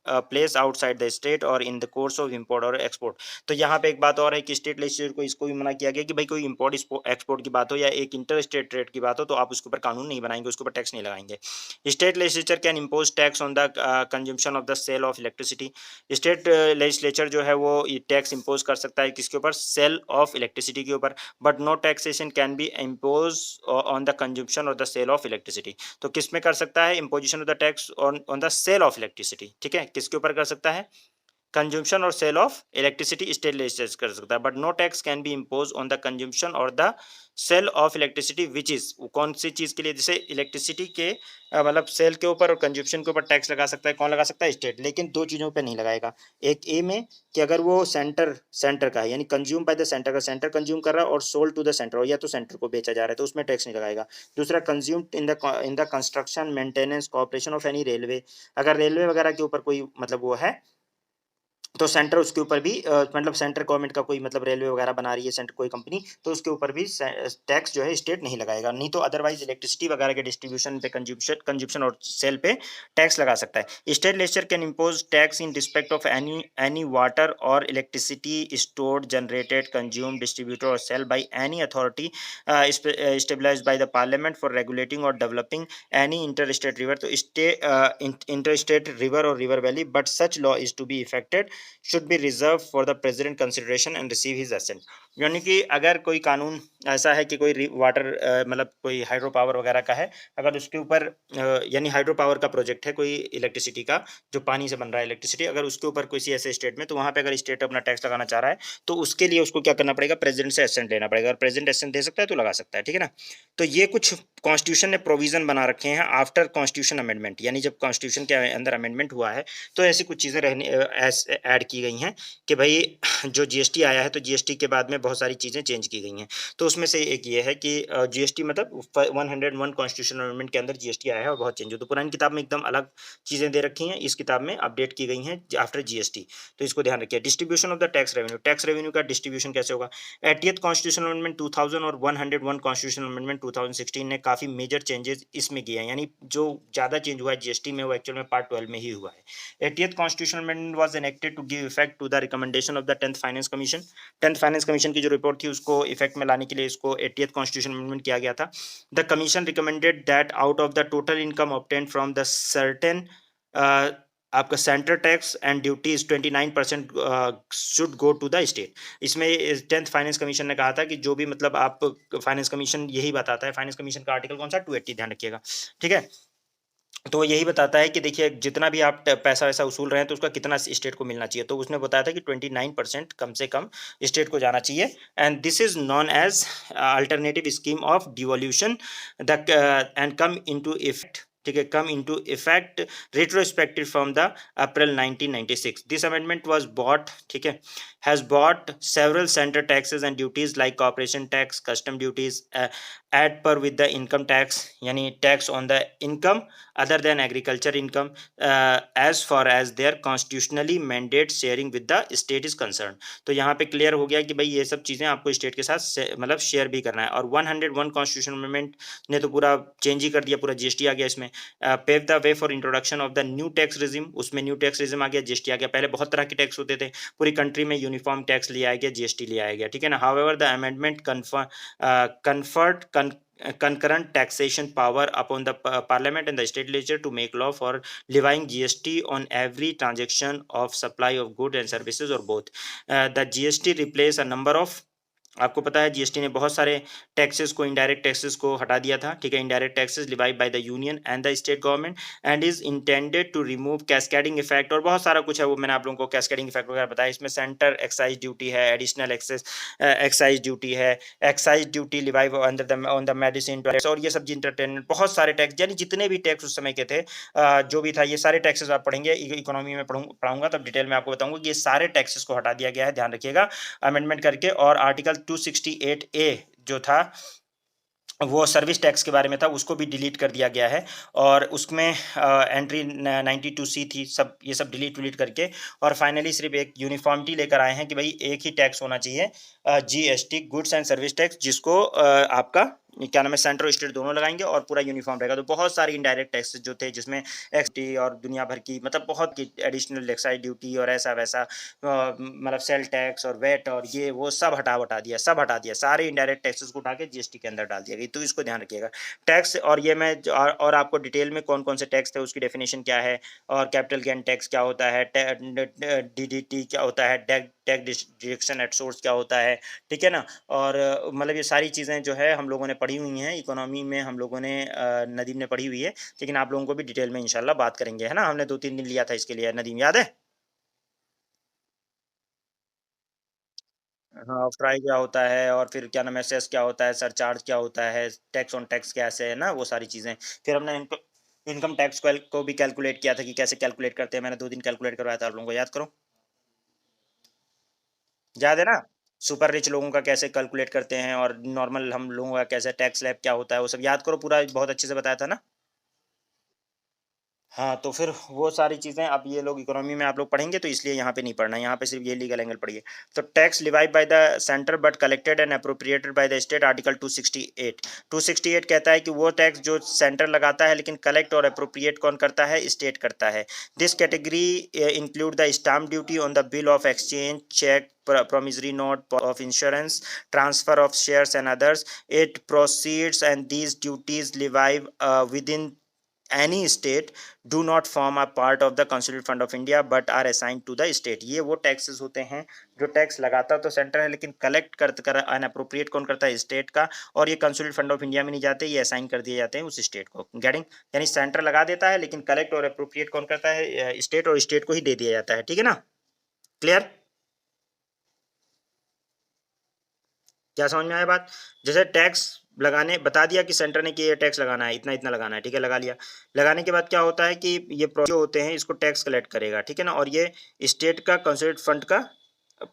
A: the state or in the course of import or export। तो यहाँ पे एक बात और है कि state legislature को इसको भी मना किया गया कि भाई कोई इंपोर्ट एक्सपोर्ट की बात हो या एक इंटर स्टेट ट्रेड की बात हो, तो आप उसके ऊपर कानून नहीं बनाएंगे, उसके ऊपर टैक्स नहीं लगाएंगे। State legislature can impose tax on the consumption of the sale of electricity. State legislature जो है वो टैक्स इम्पोज कर सकता है किसके ऊपर, सेल ऑफ इलेक्ट्रिसिटी के ऊपर, but no taxation can be impose on the consumption और द सेल ऑफ इलेक्ट्रिसिटी। तो किस में कर सकता है imposition of the tax on the sale of electricity, ठीक है, किसके ऊपर कर सकता है, कंज्यूमशन और sale of electricity state legislature कर सकता है, but no tax can be impose on the consumption और the sale of electricity which is, कौन सी चीज़ के लिए, जैसे इलेक्ट्रिसिटी के मतलब सेल के ऊपर और कंज्यूमशन के ऊपर टैक्स लगा सकता है, कौन लगा सकता है, स्टेट। लेकिन दो चीज़ों पे नहीं लगाएगा। एक ए में कि अगर वो सेंटर का है, यानी कंज्यूम बाय द सेंटर का, सेंटर कंज्यूम कर रहा है और सोल्ड टू द सेंटर, या तो सेंटर को बेचा जा रहा है, तो उसमें टैक्स नहीं लगाएगा। दूसरा, consume in the construction maintenance corporation of any railway, अगर रेलवे वगैरह के ऊपर कोई मतलब वो है, तो सेंटर उसके ऊपर भी मतलब सेंटर गवर्नमेंट का कोई मतलब रेलवे वगैरह बना रही है सेंटर कोई कंपनी, तो उसके ऊपर भी टैक्स जो है स्टेट नहीं लगाएगा। नहीं तो अदरवाइज इलेक्ट्रिसिटी वगैरह के डिस्ट्रीब्यूशन पे, कंज्यूमशन और सेल पे टैक्स लगा सकता है। State legislature can impose tax in respect of any water और electricity stored, generated, consume, distributed और sale by any authority established by the parliament for regulating और developing any inter state river. तो inter state river और river valley, but such law is to be effected should be reserved for the president consideration and receive his assent। यानी कि अगर कोई कानून ऐसा है कि कोई वाटर मतलब कोई हाइड्रो पावर वगैरह का है, अगर उसके ऊपर यानी हाइड्रो पावर का प्रोजेक्ट है कोई इलेक्ट्रिसिटी का, जो पानी से बन रहा है इलेक्ट्रिसिटी, अगर उसके ऊपर किसी ऐसे स्टेट में, तो वहाँ पे अगर स्टेट अपना टैक्स लगाना चाह रहा है, तो उसके लिए उसको क्या करना पड़ेगा, प्रेसिडेंट से एसेंट लेना पड़ेगा, और प्रेसिडेंट एसेंट दे सकता है तो लगा सकता है, ठीक है ना। तो ये कुछ कॉन्स्टिट्यूशन ने प्रोविजन बना रखे हैं आफ्टर कॉन्स्टिट्यूशन अमेंडमेंट, यानी जब कॉन्स्टिट्यूशन के अंदर अमेंडमेंट हुआ है, तो ऐसी कुछ चीज़ें रहने ऐड की गई हैं कि भाई जो जीएसटी आया है, तो जीएसटी के बाद में बहुत सारी चीज़ें चेंज की गई हैं। तो उसमें से एक ये है कि जीएसटी मतलब 101 कॉन्स्टिट्यूशनल अमेंडमेंट के अंदर जीएसटी आया है और बहुत चेंज हुआ। तो पुरानी किताब में एकदम अलग चीज़ें दे रखी हैं, इस किताब में अपडेट की गई हैं आफ्टर जीएसटी। तो इसको ध्यान रखिए। Distribution of the tax revenue का डिस्ट्रीब्यूशन कैसे होगा? 80th कॉन्स्टिट्यूशनल अमेंडमेंट 2000 और 101 कॉन्स्टिट्यूशनल अमेंडमेंट 2016 ने काफ़ी मेजर चेंजेस इसमें किए हैं, यानी जो ज़्यादा चेंज हुआ है जीएसटी में, वो एक्चुअल में पार्ट 12 में ही हुआ है। 80th constitutional amendment was enacted to give effect to the recommendation of the 10th finance commission. 10th finance commission की जो रिपोर्ट थी, उसको इफेक्ट में लाने के लिए इसको 80th कॉन्स्टिट्यूशन अमेंडमेंट किया गया था। The commission recommended that out of the total income obtained from the certain आपका central tax and duties 29% should go to the state. इसमें 10th फाइनेंस कमीशन ने कहा था कि जो भी मतलब आप, फाइनेंस कमीशन यही बताता है, फाइनेंस कमीशन का आर्टिकल कौन सा, 280, ध्यान रखिएगा, ठीक है। तो वो यही बताता है कि देखिए जितना भी आप पैसा वैसा वसूल रहे हैं, तो उसका कितना स्टेट को मिलना चाहिए। तो उसने बताया था कि 29% कम से कम स्टेट को जाना चाहिए, and this is known as alternative scheme of devolution the and come into effect, ठीक है, come into effect retrospective from the April 1996. This amendment was bought, ठीक है, has bought several center taxes and duties like corporation tax, custom duties, at per with the income tax, यानी tax on the income other than agriculture income, as far as their constitutionally mandate sharing with the state is concerned। तो यहाँ पे clear हो गया कि भाई ये सब चीज़ें आपको स्टेट के साथ मतलब शेयर भी करना है। और 101 कॉन्स्टिट्यूशन अमेंडमेंट ने तो पूरा चेंज ही कर दिया, पूरा जीएसटी आ गया इसमें। Pave the way for introduction of the new tax regime, उसमें न्यू टैक्स रिजिम आ गया, जीएसटी आ गया। पहले बहुत तरह के टैक्स होते थे, पूरी कंट्री में यूनिफॉर्म टैक्स ले आया गया, जीएसटी ले आया गया, ठीक है ना। However the amendment conferred concurrent taxation power upon the parliament and the state legislature to make law for levying GST on every transaction of supply of goods and services or both। The GST replace a number of, आपको पता है GST ने बहुत सारे taxes को, indirect taxes को हटा दिया था, ठीक है। Indirect taxes levied by the union and the state government and is intended to remove cascading effect, और बहुत सारा कुछ है, वो मैंने आप लोगों को कैस्केडिंग इफेक्ट वगैरह बताया। इसमें सेंटर एक्साइज ड्यूटी है, एडिशनल एक्साइज ड्यूटी है, excise duty levy under the on the medicine tax, और ये सब इंटरटेनमेंट, बहुत सारे टैक्स, यानी जितने भी टैक्स उस समय के थे, जो भी था, ये सारे टैक्सेस आप पढ़ेंगे, इकोनॉमी में पढ़ाऊंगा तब डिटेल में आपको बताऊंगा कि ये सारे टैक्सेस को हटा दिया गया है, ध्यान रखिएगा, अमेंडमेंट करके। और आर्टिकल 268A जो था, वो सर्विस टैक्स के बारे में था, उसको भी डिलीट कर दिया गया है। और उसमें एंट्री 92C थी, सब ये सब डिलीट करके, और फाइनली सिर्फ एक यूनिफॉर्मिटी लेकर आए हैं कि भाई एक ही टैक्स होना चाहिए, GST, goods and service tax, जिसको आपका क्या नाम है, सेंटर और स्टेट दोनों लगाएंगे और पूरा यूनिफॉर्म रहेगा। तो बहुत सारे इनडायरेक्ट टैक्सेस जो थे, जिसमें एक्सटी और दुनिया भर की मतलब बहुत की एडिशनल एक्साइज ड्यूटी और ऐसा वैसा, मतलब सेल टैक्स और वेट और ये वो सब हटा दिया, सारे इनडायरेक्ट टैक्सेस को उठा के जीएसटी के अंदर डाल दिया गया। तो इसको ध्यान रखिएगा। टैक्स, और ये मैं और आपको डिटेल में कौन कौन से टैक्स थे उसकी डेफिनेशन क्या है, और कैपिटल गेन टैक्स क्या होता है, डीडीटी क्या होता है, टैक्स डिडक्शन एट सोर्स क्या होता है, ठीक है ना। और मतलब ये सारी चीज़ें जो है हम लोगों ने पढ़ी हुई हैं, इकोनॉमी में हम लोगों ने, नदीम ने पढ़ी हुई है, लेकिन आप लोगों को भी डिटेल में इंशाल्लाह बात करेंगे, है ना। हमने 2-3 दिन लिया था इसके लिए, नदीम याद है। हाँ, ऑफ्ट्राई क्या होता है, और फिर क्या नाम है, सेस क्या होता है, सरचार्ज क्या होता है, टैक्स ऑन टैक्स कैसे है ना, वो सारी चीज़ें। फिर हमने इनको इनकम टैक्स को भी कैलकुलेट किया था कि कैसे कैलकुलेट करते हैं, मैंने 2 दिन कैलकुलेट करवाया था, आप लोगों को याद करो, याद है ना। सुपर रिच लोगों का कैसे कैलकुलेट करते हैं, और नॉर्मल हम लोगों का कैसे टैक्स स्लैब क्या होता है, वो सब याद करो, पूरा बहुत अच्छे से बताया था ना। हाँ, तो फिर वो सारी चीज़ें अब ये लोग इकोनॉमी में आप लोग पढ़ेंगे, तो इसलिए यहाँ पे नहीं पढ़ना है, यहाँ पे सिर्फ ये लीगल एंगल पढ़िए। तो tax levied by the centre but collected and appropriated by the state, article 268। 268 कहता है कि वो टैक्स जो सेंटर लगाता है, लेकिन कलेक्ट और अप्रोप्रिएट कौन करता है, स्टेट करता है। This category include the stamp duty on the bill of exchange, cheque, promissory note of insurance, transfer of shares and others. It proceeds and these duties levy within any state do not form a part of the constituted fund of India but are assigned to the state। ये वो taxes होते हैं जो tax लगाता तो centre है लेकिन collect कर अनअप्रोप्रिएट कौन करता है, स्टेट का, और ये कंसोलिडेटेड फंड ऑफ इंडिया में नहीं जाते, ये असाइन कर दिए जाते हैं उस स्टेट को। गेटिंग? यानी सेंटर लगा देता है लेकिन कलेक्ट और अप्रोप्रिएट कौन करता है, स्टेट, और स्टेट को ही दे दिया जाता है। ठीक है ना, क्लियर? क्या समझ में आया बात? जैसे टैक्स लगाने बता दिया कि सेंटर ने कि ये टैक्स लगाना है, इतना इतना लगाना है, ठीक है, लगा लिया। लगाने के बाद क्या होता है कि ये जो होते हैं इसको टैक्स कलेक्ट करेगा, ठीक है ना, और ये स्टेट का कंसोलिडेटेड फंड का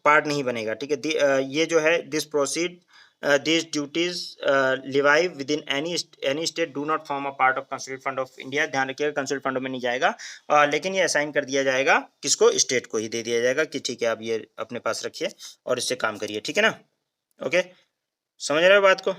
A: पार्ट नहीं बनेगा। ठीक है, ये जो है this proceed these duties levy within any state do not form a part of consolidated fund of India। ध्यान रखिएगा कंसोलिडेटेड फंड में नहीं जाएगा, लेकिन ये असाइन कर दिया जाएगा किसको, स्टेट को ही दे दिया जाएगा कि ठीक है आप ये अपने पास रखिए और इससे काम करिए। ठीक है ना, ओके, समझ रहे हो बात को?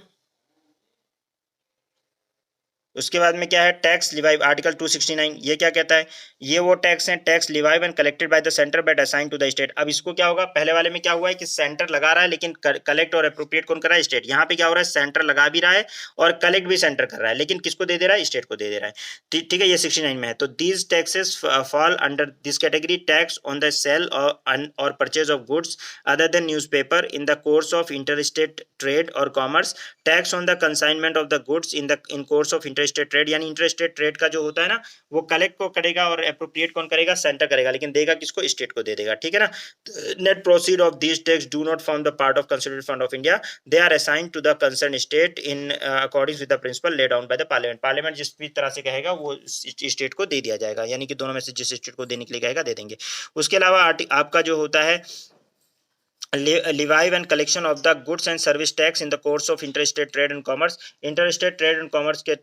A: उसके बाद में क्या है, टैक्स लिवाइव, आर्टिकल 269 ये क्या कहता है, ये वो टैक्स हैं, tax लिवाइव and collected by the centre but assign to the state. अब इसको क्या होगा, पहले वाले में क्या हुआ है कि सेंटर लगा रहा है लेकिन कलेक्ट और अप्रोप्रिएट कौन कर रहा है, स्टेट। यहाँ पे क्या हो रहा है, सेंटर लगा भी रहा है और कलेक्ट भी सेंटर कर रहा है, लेकिन किसको दे दे रहा है, स्टेट को दे दे रहा है। ठीक है, ये 69 में है। तो these taxes fall under this category, tax on the sale और purchase of goods other than newspaper in the course of interstate trade और commerce, tax on the consignment of the goods in course of interstate trade. यानी interstate trade का जो होता है ना, वो collect को करेगा और अप्रोप्रिएट कौन करेगा, सेंटर करेगा, लेकिन देगा किसको, स्टेट को दे देगा। ठीक है ना, net proceed of this tax do not form the part of consolidated fund of India, they are assigned to the concern state in according with the principle laid down by the parliament. Parliament जिस भी तरह से कहेगा वो state को दे दिया जाएगा, यानी कि दोनों में से जिस स्टेट को देने के लिए कहेगा दे देंगे। उसके अलावा आपका जो होता है levy and collection of the goods and service tax in the course of interstate trade and commerce। interstate trade and commerce के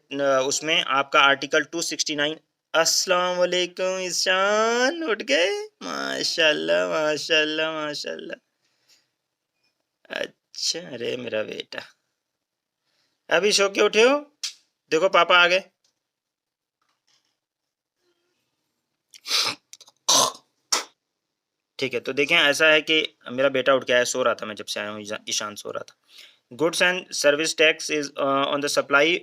A: उसमें आपका आर्टिकल 269। अस्सलाम वालेकुम ईशान, उठ गए, माशाल्लाह माशाल्लाह माशाल्लाह। अच्छा, अरे मेरा बेटा अभी सो के उठे हो? देखो पापा आ गए। ठीक है, तो देखें ऐसा है कि मेरा बेटा उठ गया है, सो रहा था, मैं जब से आया हूँ ईशान सो रहा था। Goods and service tax is on the supply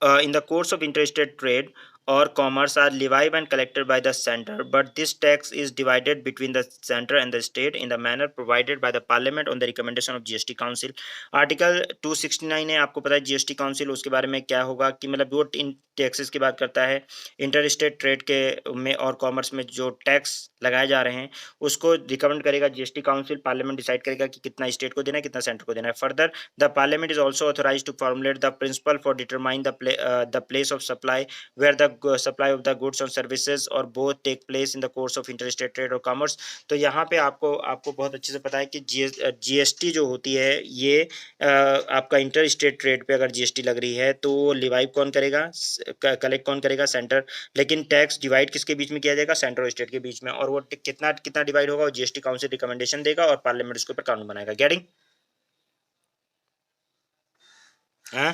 A: in the course of interstate trade or commerce are levied and collected by the center, but this tax is divided between the center and the state in the manner provided by the parliament on the recommendation of GST council। Article 269 है, आपको पता है GST council, उसके बारे में क्या होगा कि मतलब वो इन टैक्सेस की बात करता है, इंटर ट्रेड के में और कॉमर्स में जो टैक्स लगाए जा रहे हैं उसको रिकमेंड करेगा GST काउंसिल, पार्लियामेंट डिसाइड करेगा कि कितना स्टेट को देना है कितना सेंटर को देना है। Further the parliament is also authorise to formulate the principle for determine the place of supply where the supply of the goods and services or both take place in the course of interstate trade or commerce। तो यहाँ पे आपको बहुत अच्छे से पता है कि GST जो होती है ये आपका इंटर स्टेट ट्रेड पे अगर GST लग रही है तो लिवाइव कौन करेगा, कलेक्ट कौन करेगा, सेंटर। लेकिन टैक्स डिवाइड किसके बीच में किया जाएगा, सेंटर और स्टेट के बीच में, और वो कितना कितना डिवाइड होगा, वो GST काउंसिल रिकमेंडेशन देगा और पार्लियामेंट उसके ऊपर कानून बनाएगा। गेटिंग? हाँ,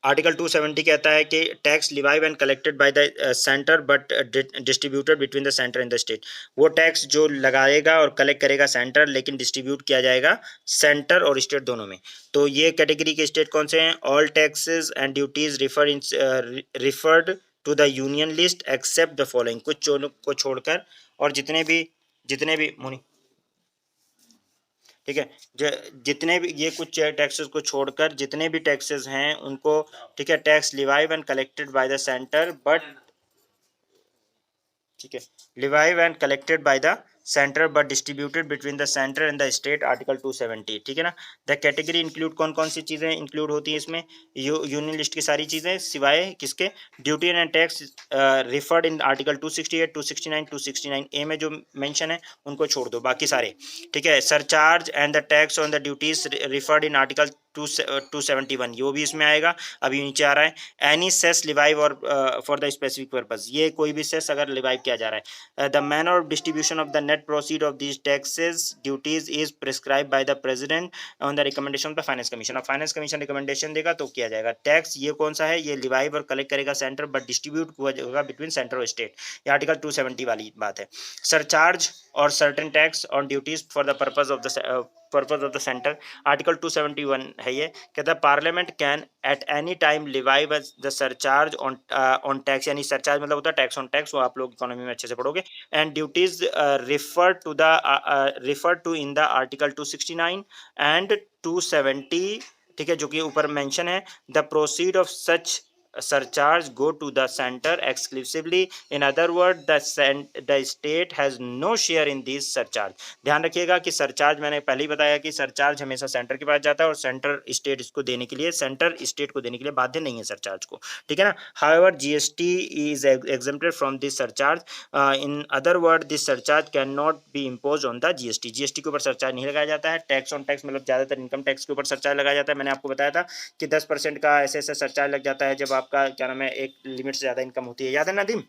A: आर्टिकल 270 कहता है कि tax लिवाइव and collected by the centre but distributed between the centre and the state. वो टैक्स जो लगाएगा और कलेक्ट करेगा सेंटर, लेकिन डिस्ट्रीब्यूट किया जाएगा सेंटर और स्टेट दोनों में। तो ये कैटेगरी के स्टेट कौन से हैं, all taxes and duties referred to the union list except the following, कुछ को छोड़कर, और जितने भी मुनी, ठीक है, जितने भी ये कुछ टैक्सेस को छोड़कर जितने भी टैक्सेस हैं उनको, ठीक है, tax लिवाइव and collected by the centre but, ठीक है, levy and collected by the centre but distributed between the centre and the state, article 270। ठीक है ना, द कैटेगरी इंक्लूड कौन कौन सी चीज़ें इंक्लूड होती हैं इसमें, यूनियन लिस्ट की सारी चीज़ें सिवाय किसके, duty and tax referred in article 268, 269, 269 ए में जो मेंशन है उनको छोड़ दो, बाकी सारे। ठीक है, surcharge and the tax on the duties referred in article 271 ये भी इसमें आएगा, अभी नीचे आ रहा है। एनी सेस लिवाइव और फॉर द स्पेसिफिक पर्पज, ये कोई भी सेस अगर लिवाइव किया जा रहा है। The manner of distribution of the net proceed of these taxes duties is prescribe by the president on the recommendation of the finance commission. अब फाइनेंस कमीशन रिकमेंडेशन देगा तो किया जाएगा। टैक्स ये कौन सा है, ये लिवाइव और कलेक्ट करेगा सेंटर बट डिस्ट्रीब्यूट होगा बिटवीन सेंटर और स्टेट, ये आर्टिकल 270 वाली बात है। सरचार्ज और certain tax on duties for the purpose of the purpose of the centre, article 271 है ये, कहता है parliament can at any time levied the surcharge on on tax, यानी सरचार्ज मतलब होता है टैक्स ऑन टैक्स, वो आप लोग इकोनॉमी में अच्छे से पढ़ोगे, and duties refer to in the article 269 and 270, ठीक है, जो कि ऊपर मेंशन है, the proceed of such surcharge go to the center exclusively, in other words the state has no share in these surcharge। ध्यान रखिएगा कि सरचार्ज, मैंने पहले ही बताया कि सरचार्ज हमेशा सेंटर के पास जाता है और सेंटर स्टेट इसको देने के लिए, सेंटर स्टेट को देने के लिए बाध्य नहीं है सरचार्ज को, ठीक है ना। However GST is exempted from this surcharge, in other word this surcharge can not be impose on the GST, GST के ऊपर सरचार्ज नहीं लगाया जाता है। टैक्स ऑन टैक्स मतलब ज़्यादातर इनकम टैक्स के ऊपर सरचार्ज लगाया जाता है। मैंने आपको बताया था कि 10% का ऐसे ऐसे सरचार्ज लग जाता है जब आपका क्या नाम है एक लिमिट से ज़्यादा इनकम होती है, याद है नदीम?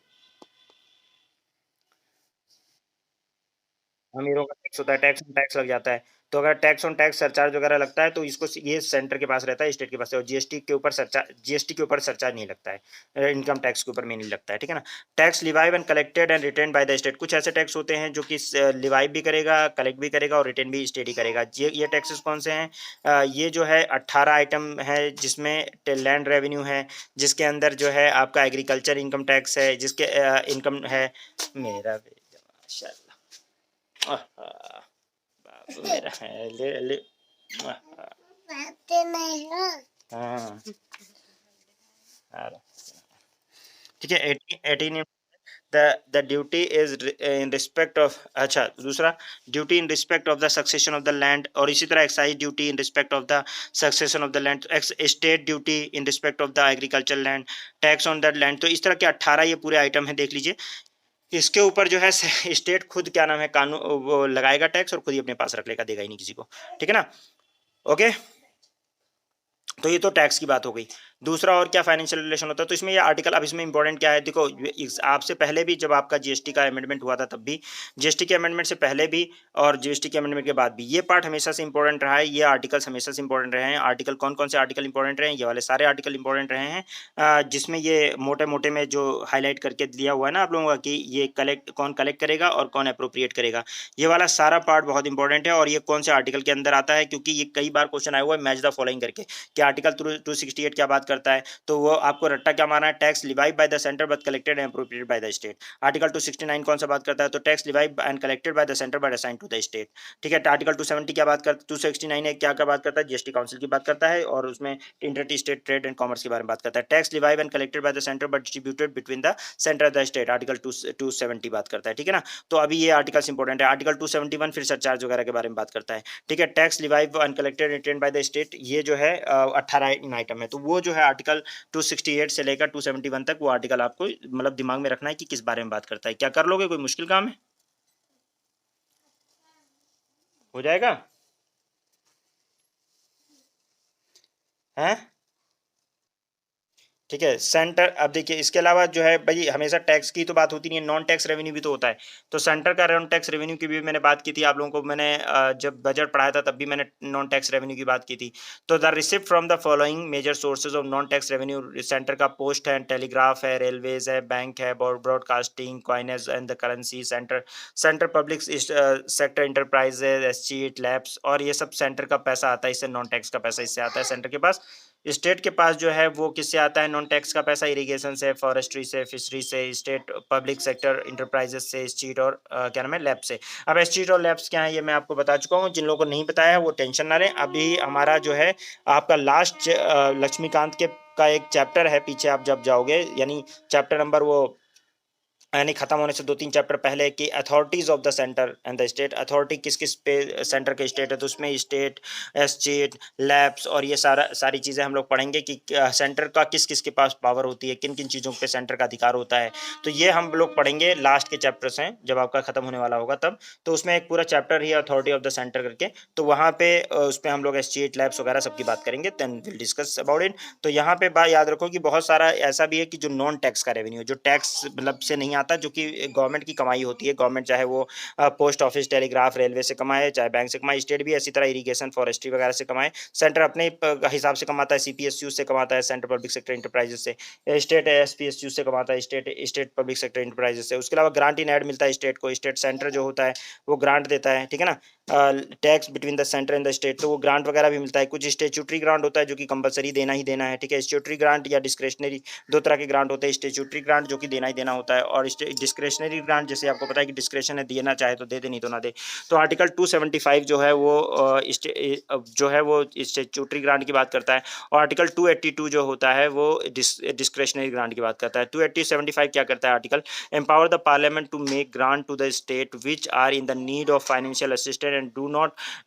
A: अमीरों का टैक्स होता है, टैक्स ऑन टैक्स लग जाता है। तो अगर टैक्स ऑन टैक्स सरचार्ज वगैरह लगता है तो इसको ये सेंटर के पास रहता है, स्टेट के पास है, और जीएसटी के ऊपर सरचार्ज, जीएसटी के ऊपर सरचार्ज नहीं लगता है, इनकम टैक्स के ऊपर में नहीं लगता है, ठीक है ना। Tax लिवाइव and collected and retained by the state, कुछ ऐसे टैक्स होते हैं जो कि लिवाइव भी करेगा, कलेक्ट भी करेगा और रिटेन भी स्टेट ही करेगा। ये टैक्सेस कौन से हैं? ये जो है 18 आइटम है, जिसमें लैंड रेवेन्यू है, जिसके अंदर जो है आपका एग्रीकल्चर इनकम टैक्स है, जिसके इनकम है मेरा बेटा माशाल्लाह, बाबू मेरा है, ले ले, हाँ, ठीक है। 18 the duty is in respect of, अच्छा दूसरा, duty in respect of the succession of the land, और इसी तरह excise duty in respect of the succession of the land, state duty in respect of the agriculture land, tax on that land. तो इस तरह के 18 ये पूरे item है, देख लीजिए। इसके ऊपर जो है स्टेट खुद क्या नाम है कानून वो लगाएगा टैक्स, और खुद ही अपने पास रख लेगा, देगा ही नहीं किसी को, ठीक है ना। ओके, तो ये तो टैक्स की बात हो गई। दूसरा और क्या फाइनेंशियल रिलेशन होता है, तो इसमें ये आर्टिकल, अब इसमें इंपॉर्टेंट क्या है, देखो आपसे पहले भी जब आपका जीएसटी का अमेंडमेंट हुआ था तब भी, जीएसटी के अमेंडमेंट से पहले भी और जीएसटी के अमेंडमेंट के बाद भी ये पार्ट हमेशा से इंपॉर्टेंट रहा है, ये आर्टिकल्स हमेशा से इंपॉर्टेंट रहे हैं। आर्टिकल कौन कौन से आर्टिकल इंपॉर्टेंट रहे हैं? ये वाले सारे आर्टिकल इंपॉर्टेंट रहे हैं, जिसमें ये मोटे मोटे में जो हाईलाइट करके दिया हुआ है ना आप लोगों का कि ये कौन कलेक्ट करेगा और कौन अप्रोप्रिएट करेगा, ये वाला सारा पार्ट बहुत इंपॉर्टेंट है। और ये कौन से आर्टिकल के अंदर आता है, क्योंकि ये कई बार क्वेश्चन आया हुआ है मैच द फॉलोइंग करके कि आर्टिकल 268 क्या बात करता है, तो वो आपको रट्टा क्या मारना है, tax levied by the centre but collected and appropriated by the state. Article 269 कौन सा बात करता है, तो tax लिवाइव and collected by the centre but assign to the state, ठीक है। आर्टिकल 270 क्या बात करता है, 269 है क्या क्या बात करता है, जीएसटी काउंसिल की बात करता है, और उसमें inter state trade and commerce के बारे में बात करता है। Tax लिवाइव and collected by the centre but distributed between the centre and the state, article 270 बात करता है, ठीक है ना। तो अभी ये आर्टिकल्स इंपॉर्टेंट है। आर्टिकल 271 फिर सरचार्ज वगैरह के बारे में बात करता है, ठीक है। Tax लिवाइव and collected retained by the state, ये जो है 18 आइटम है। तो वो जो है आर्टिकल 268 से लेकर 271 तक वो आर्टिकल आपको मतलब दिमाग में रखना है कि किस बारे में बात करता है। क्या कर लोगे, कोई मुश्किल काम है? हो जाएगा हैं? ठीक है। सेंटर, अब देखिए इसके अलावा जो है भाई हमेशा टैक्स की तो बात होती नहीं है, नॉन टैक्स रेवेन्यू भी तो होता है। तो सेंटर का नॉन टैक्स रेवेन्यू की भी मैंने बात की थी आप लोगों को, मैंने जब बजट पढ़ाया था तब भी मैंने नॉन टैक्स रेवेन्यू की बात की थी। तो the receipt from the following major sources of non tax revenue, centre का पोस्ट है, टेलीग्राफ है, रेलवेज है, बैंक है, broadcasting, coinage and the currency, centre public sector enterprises, escheat, lapse, और ये सब सेंटर का पैसा आता है, इससे नॉन टैक्स का पैसा इससे आता है सेंटर के पास। स्टेट के पास जो है वो किससे आता है नॉन टैक्स का पैसा, इरिगेशन से, फॉरेस्ट्री से, फिशरी से, स्टेट पब्लिक सेक्टर इंटरप्राइजेस से, स्ट्रीट और क्या नाम है लैब से। अब स्ट्रीट और लैब्स क्या है ये मैं आपको बता चुका हूँ, जिन लोगों को नहीं बताया है वो टेंशन ना लें। अभी हमारा जो है आपका लास्ट लक्ष्मीकांत के का एक चैप्टर है, पीछे आप जब जाओगे यानी चैप्टर नंबर वो यानी खत्म होने से 2-3 चैप्टर पहले कि authorities of the centre and the state, authority किस किस पे सेंटर के स्टेट है, तो उसमें स्टेट, स्टेट, लैब्स और ये सारी चीज़ें हम लोग पढ़ेंगे कि सेंटर का किस किस के पास पावर होती है, किन किन चीज़ों पे सेंटर का अधिकार होता है। तो ये हम लोग पढ़ेंगे, लास्ट के चैप्टर्स हैं जब आपका खत्म होने वाला होगा तब। तो उसमें एक पूरा chapter he authority of the centre करके, तो वहाँ पे उस पर हम लोग स्टेट, लैब्स वगैरह सबकी बात करेंगे, then will discuss about it. तो यहाँ पे बात याद रखो कि बहुत सारा ऐसा भी है कि जो नॉन टैक्स का रेवेन्यू, जो टैक्स मतलब से नहीं आता, जो कि गवर्नमेंट की कमाई होती है, गवर्नमेंट चाहे वो पोस्ट ऑफिस, टेलीग्राफ, रेलवे से कमाए, चाहे बैंक से कमाए, स्टेट भी इसी तरह इरिगेशन, फॉरेस्ट्री वगैरह से कमाए। सेंटर अपने हिसाब से कमाता है, सीपीएसयू से कमाता है, सेंट्रल पब्लिक सेक्टर इंटरप्राइजेस से, स्टेट एसपीएसयू से कमाता है, स्टेट पब्लिक सेक्टर इंटरप्राइजेस से। उसके अलावा ग्रांट इन एड मिलता है स्टेट को, स्टेट सेंटर जो होता है वो ग्रांट देता है, ठीक है ना। Tax between the centre and the state, तो वो ग्रांट वगैरह भी मिलता है। कुछ स्टेचुटरी ग्रांट होता है जो कि कंपलसरी देना ही देना है, ठीक है। स्टेचुटरी ग्रांट या डिस्क्रेशनरी, दो तरह के ग्रांट होते हैं। स्टेचुटरी ग्रांट जो कि देना ही देना होता है, और डिस्क्रेशनरी ग्रांट जैसे आपको पता है कि डिस्क्रेशन है, देना चाहे तो दे नहीं तो ना दे। तो आर्टिकल 275 जो है वो स्टेचुटरी ग्रांट की बात करता है, और आर्टिकल 282 जो होता है वो डिस्क्रेशनरी ग्रांट की बात करता है। 275 क्या करता है article, empower the parliament to make grant to the state which are in the need of financial assistance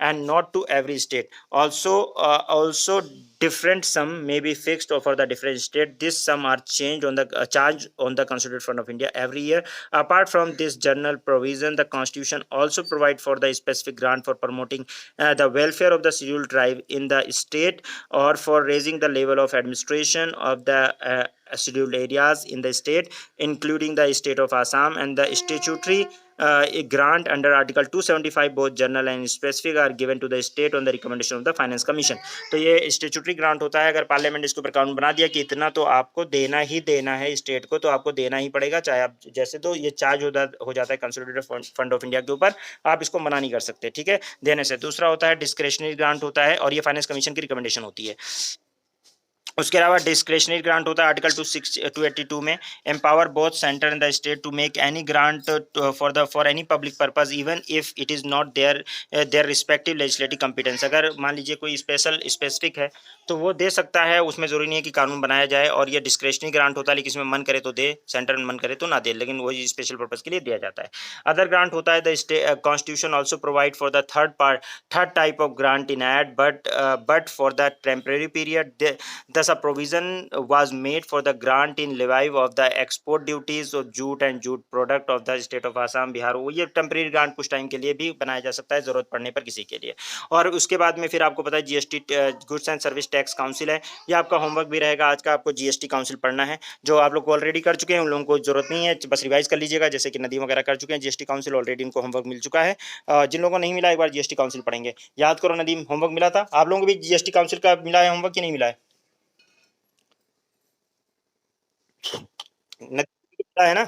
A: and not to every state. Also different sum may be fixed for the different state. This sum are changed on the charge on the Constituted Fund of India every year. Apart from this general provision, the Constitution also provide for the specific grant for promoting the welfare of the scheduled tribe in the state, or for raising the level of administration of the scheduled areas in the state, including the state of Assam, and the statutory a grant under Article 275, both general and specific, are given to the state on the recommendation of the Finance Commission. तो ये statutory grant होता है, अगर parliament इसके ऊपर कानून बना दिया कि इतना तो आपको देना ही देना है स्टेट को, तो आपको देना ही पड़ेगा, चाहे आप जैसे, तो ये चार्ज हो जाता है कंसोलिडेटेड फंड ऑफ इंडिया के ऊपर, आप इसको मना नहीं कर सकते, ठीक है, देने से। दूसरा होता है डिस्क्रेशनरी ग्रांट होता है, और ये फाइनेंस कमीशन की रिकमेंडेशन होती है। उसके अलावा डिस्क्रेशनरी ग्रांट होता है आर्टिकल 282 में, empower both centre and the state to make any grant for any public purpose even if it is not their respective legislative competence. अगर मान लीजिए कोई स्पेसिफिक है तो वो दे सकता है, उसमें ज़रूरी नहीं है कि कानून बनाया जाए, और ये डिस्क्रेशनरी ग्रांट होता है, लेकिन इसमें मन करे तो दे, सेंटर मन करे तो ना दे, लेकिन वही स्पेशल पर्पज़ के लिए दिया जाता है। अदर ग्रांट होता है the constitution also provide for the third type of grant in aid, but for the temporary period. Thus, a provision was made for the grant in levy of the export duties of jute and jute product of the state of Assam, Bihar. वो ये temporary grant कुछ time के लिए भी बनाया जा सकता है, जरूरत पड़ने पर किसी के लिए। और उसके बाद में फिर आपको पता है GST goods and service tax council है, ये आपका होमवर्क भी रहेगा आज का, आपको जीएसटी काउंसिल पढ़ना है। जो आप लोग ऑलरेडी कर चुके हैं उन लोगों को जरूरत नहीं है, बस रिवाइज कर लीजिएगा, जैसे कि नदीम वगैरह कर चुके हैं जीएसटी काउंसिल, ऑलरेडी उनको होमवर्क मिल चुका है। जिन लोगों को नहीं मिला एक बार जीएसटी काउंसिल पढ़ेंगे। याद करो नदीम, होमवर्क मिला था आप लोगों को भी जीएसटी काउंसिल का, मिला है होमवर्क कि नहीं मिला है? नतीजा है ना,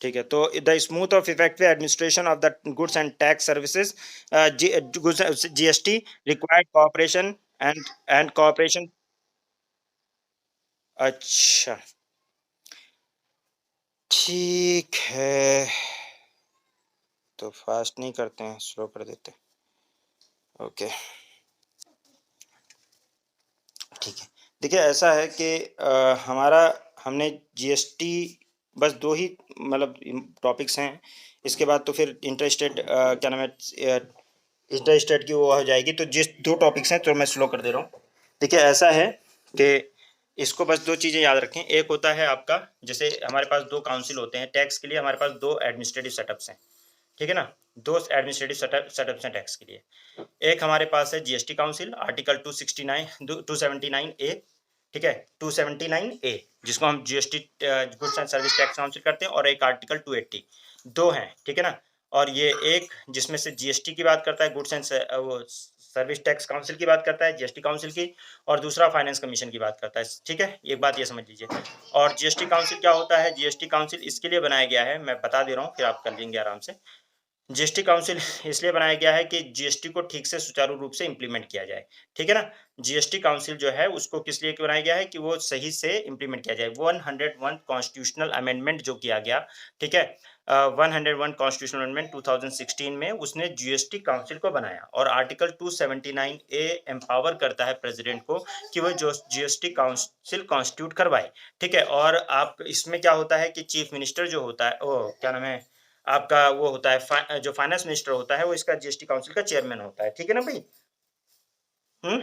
A: ठीक है। तो the smooth of effective administration of the goods and tax services, GST required cooperation and cooperation. अच्छा, ठीक है, तो फास्ट नहीं करते हैं, स्लो कर देते हैं। ओके, ठीक है। देखिए ऐसा है कि हमारा हमने जीएसटी बस दो ही मतलब टॉपिक्स हैं, इसके बाद तो फिर इंटर स्टेट क्या नाम है, इंटर स्टेट की वो हो जाएगी। तो जिस दो टॉपिक्स हैं तो मैं स्लो कर दे रहा हूँ। देखिए ऐसा है कि इसको बस दो चीज़ें याद रखें। एक होता है आपका, जैसे हमारे पास दो काउंसिल होते हैं टैक्स के लिए, हमारे पास दो एडमिनिस्ट्रेटिव सेटअप्स हैं, ठीक है ना, दो एडमिनिस्ट्रेटिव सेटअप्स हैं टैक्स के लिए। एक हमारे पास है जीएसटी काउंसिल, आर्टिकल 279 ए, ठीक है, 279 ए, जिसको हम GST goods and service tax council करते हैं, और एक आर्टिकल 280, दो हैं, ठीक है ना। और ये एक जिसमें से जीएसटी की बात करता है, गुड्स एंड वो सर्विस टैक्स काउंसिल की बात करता है जीएसटी काउंसिल की, और दूसरा फाइनेंस कमीशन की बात करता है, ठीक है, एक बात ये समझ लीजिए। और जीएसटी काउंसिल क्या होता है, जीएसटी काउंसिल इसके लिए बनाया गया है, मैं बता दे रहा हूँ फिर आप कर लेंगे आराम से। जीएसटी काउंसिल इसलिए बनाया गया है कि जीएसटी को ठीक से सुचारू रूप से इम्प्लीमेंट किया जाए, ठीक है ना। जीएसटी काउंसिल जो है उसको किस लिए बनाया गया है कि वो सही से इम्प्लीमेंट किया जाए। 101 कॉन्स्टिट्यूशनल अमेंडमेंट जो किया गया, ठीक है, 101 कॉन्स्टिट्यूशनल अमेंडमेंट 2016 में उसने जीएसटी काउंसिल को बनाया, और आर्टिकल 279 ए एम्पावर करता है प्रेसिडेंट को कि वो जो जीएसटी काउंसिल कॉन्स्टिट्यूट करवाए, ठीक है। और आप इसमें क्या होता है कि चीफ मिनिस्टर जो होता है, ओ क्या नाम है आपका, वो होता है जो फाइनेंस मिनिस्टर होता है वो इसका जीएसटी काउंसिल का चेयरमैन होता है, ठीक है ना भाई। हम्म।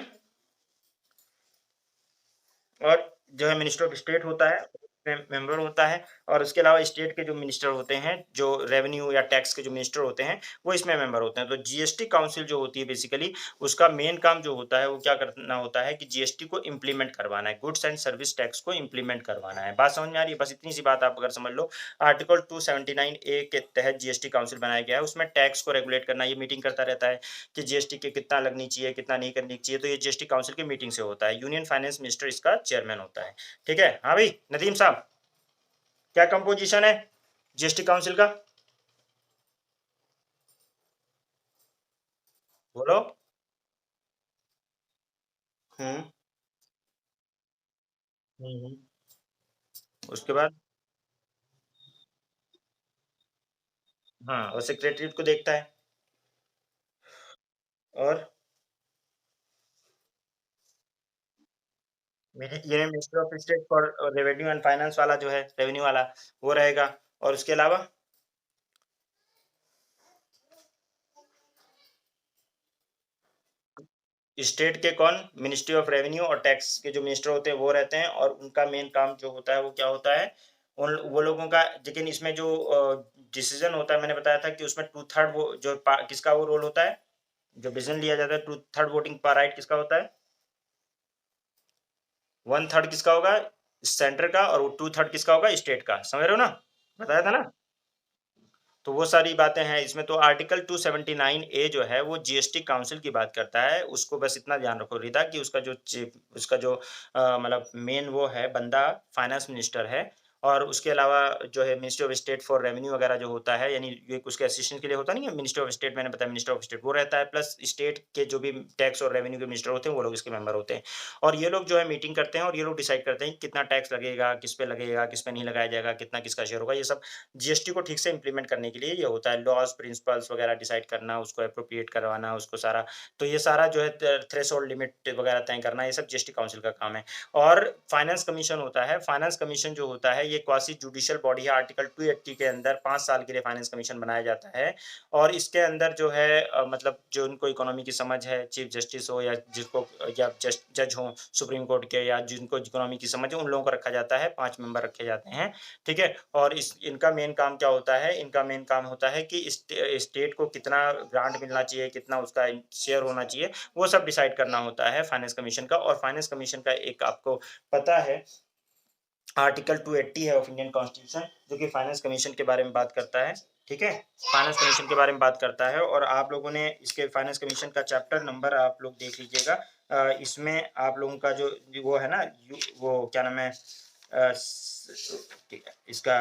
A: और जो है मिनिस्टर ऑफ स्टेट होता है, मेंबर होता है, और उसके अलावा स्टेट के जो मिनिस्टर होते हैं, जो रेवेन्यू या टैक्स के जो मिनिस्टर होते हैं, वो इसमें मेंबर होते हैं। तो जीएसटी काउंसिल जो होती है बेसिकली उसका मेन काम जो होता है वो क्या करना होता है कि जीएसटी को इम्प्लीमेंट करवाना है, गुड्स एंड सर्विस टैक्स को इम्प्लीमेंट करवाना है। बात समझ में आ रही है? बस इतनी सी बात आप अगर समझ लो। आर्टिकल 279 ए के तहत जीएसटी काउंसिल बनाया गया है, उसमें टैक्स को रेगुलेट करना, ये मीटिंग करता रहता है कि जीएसटी के कितना लगनी चाहिए कितना नहीं करनी चाहिए, तो ये जीएसटी काउंसिल की मीटिंग से होता है। यूनियन फाइनेंस मिनिस्टर इसका चेयरमैन होता है, ठीक है। हाँ भाई नदीम साहब, क्या कंपोजिशन है जीएसटी काउंसिल का? बोलो। हम्म। हम्म। उसके बाद हाँ, और सेक्रेटरीट को देखता है। और ये minister of state for revenue and finance वाला जो है, रेवेन्यू वाला, वो रहेगा। और उसके अलावा स्टेट के कौन, मिनिस्ट्री ऑफ रेवेन्यू और टैक्स के जो मिनिस्टर होते हैं वो रहते हैं, और उनका मेन काम जो होता है वो क्या होता है, उन वो लोगों का। लेकिन इसमें जो डिसीजन होता है, मैंने बताया था कि उसमें टू थर्ड वो जो किसका वो रोल होता है, जो डिसीजन लिया जाता है, टू थर्ड वोटिंग पर राइट किसका होता है, वन थर्ड किसका होगा, सेंटर का, और टू थर्ड किसका होगा, स्टेट का। समझ रहे हो ना, बताया था ना। तो वो सारी बातें हैं इसमें। तो आर्टिकल 279 ए जो है वो जीएसटी काउंसिल की बात करता है। उसको बस इतना ध्यान रखो रिदा कि उसका जो चीफ, उसका जो मतलब मेन वो है बंदा, फाइनेंस मिनिस्टर है। और उसके अलावा जो है ministry of state for revenue वगैरह जो होता है, यानी ये उसके असिस्टेंट के लिए होता नहीं है, मिनिस्टर ऑफ स्टेट, मैंने बताया मिनिस्टर ऑफ स्टेट वो रहता है, प्लस स्टेट के जो भी टैक्स और रेवेन्यू के मिनिस्टर होते हैं वो लोग इसके मेंबर होते हैं। और ये लोग जो है मीटिंग करते हैं और ये लोग डिसाइड करते हैं कि कितना टैक्स लगेगा, किस पे लगेगा, किस पे नहीं लगाया जाएगा, कितना किसका शेयर होगा। ये सब जीएसटी को ठीक से इम्प्लीमेंट करने के लिए ये होता है, लॉज प्रिंसिपल्स वगैरह डिसाइड करना, उसको एप्रोप्रिएट करवाना, उसको सारा। तो ये सारा जो है थ्रेशोल्ड लिमिट वगैरह तय करना, ये सब जीएसटी काउंसिल का काम है। और फाइनेंस कमीशन होता है। फाइनेंस कमीशन जो होता है ये क्वासी जुडिशियल बॉडी है। आर्टिकल 280 के अंदर 5 साल के लिए फाइनेंस कमीशन बनाया जाता है। और इसके अंदर जो है मतलब जो उनको इकोनॉमी की समझ है, चीफ जस्टिस हो या जिसको, या जज हो सुप्रीम कोर्ट के, या जिनको इकोनॉमी की समझ है, उन लोगों को रखा जाता है। 5 मेंबर रखे जाते हैं। ठीक है। और इस इनका मेन काम क्या होता है, इनका मेन काम होता है कि स्टेट को कितना ग्रांट मिलना चाहिए, कितना उसका शेयर होना चाहिए, वो सब डिसाइड करना होता है फाइनेंस कमीशन का। और फाइनेंस कमीशन का एक आपको पता है, आर्टिकल 280 है ऑफ इंडियन कॉन्स्टिट्यूशन, जो कि फाइनेंस कमीशन के बारे में बात करता है। ठीक है, फाइनेंस कमीशन के बारे में बात करता है। और आप लोगों ने इसके फाइनेंस कमीशन का चैप्टर नंबर आप लोग देख लीजिएगा। इसमें आप लोगों का जो वो है ना, वो क्या नाम है, इसका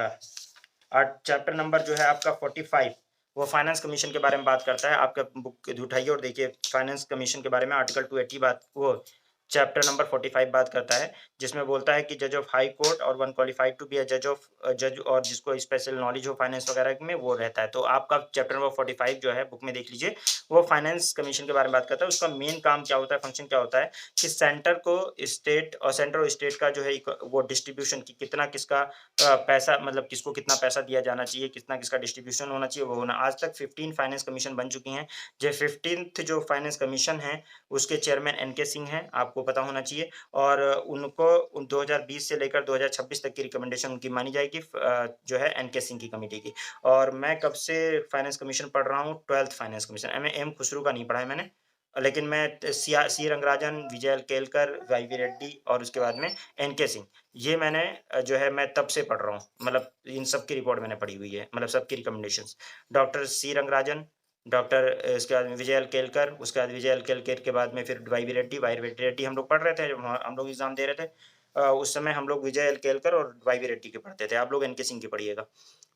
A: चैप्टर नंबर जो है आपका 45, वो फाइनेंस कमीशन के बारे में बात करता है। आपका बुक उठाइए और देखिए फाइनेंस कमीशन के बारे में। आर्टिकल 280 बात, वो चैप्टर नंबर 45 बात करता है, जिसमें बोलता है कि जज ऑफ हाई कोर्ट और one qualified to be a जज ऑफ जज, और जिसको स्पेशल नॉलेज हो फाइनेंस वगैरह में, वो रहता है। तो आपका चैप्टर नंबर 45 जो है बुक में देख लीजिए, वो फाइनेंस कमीशन के बारे में बात करता है। उसका मेन काम क्या होता है, फंक्शन क्या होता है, कि सेंटर को स्टेट, और सेंटर और स्टेट का जो है वो डिस्ट्रीब्यूशन की कितना किसका पैसा, मतलब किसको कितना पैसा दिया जाना चाहिए, कितना किसका डिस्ट्रीब्यूशन होना चाहिए, वो होना। आज तक 15 फाइनेंस कमीशन बन चुकी हैं। जो 15th जो फाइनेंस कमीशन है, उसके चेयरमैन एनके सिंह हैं, आपको पता होना चाहिए। और उनको 2020 से लेकर 2026 तक की रिकमेंडेशन उनकी मानी जाएगी, जो है एनके सिंह की कमेटी की। और मैं कब से फाइनेंस कमीशन पढ़ रहा हूँ, 12th finance commission. M Khusru का नहीं पढ़ा है मैंने, लेकिन मैं C Rangarajan, Vijay L Kelkar, Y V Reddy और उसके बाद में एनके सिंह, ये मैंने जो है मैं तब से पढ़ रहा हूँ। मतलब इन सब की रिपोर्ट मैंने पढ़ी हुई है, मतलब सबकी recommendations. Doctor C Rangarajan, doctor उसके बाद में विजय एल केलकर, उसके बाद विजय एल केलकर के बाद में फिर वाई वी रेड्डी हम लोग पढ़ रहे थे जब हम लोग एग्जाम दे रहे थे। उस समय हम लोग विजय एल केलकर और वाई वी रेड्डी के पढ़ते थे। आप लोग एनके सिंह की पढ़िएगा।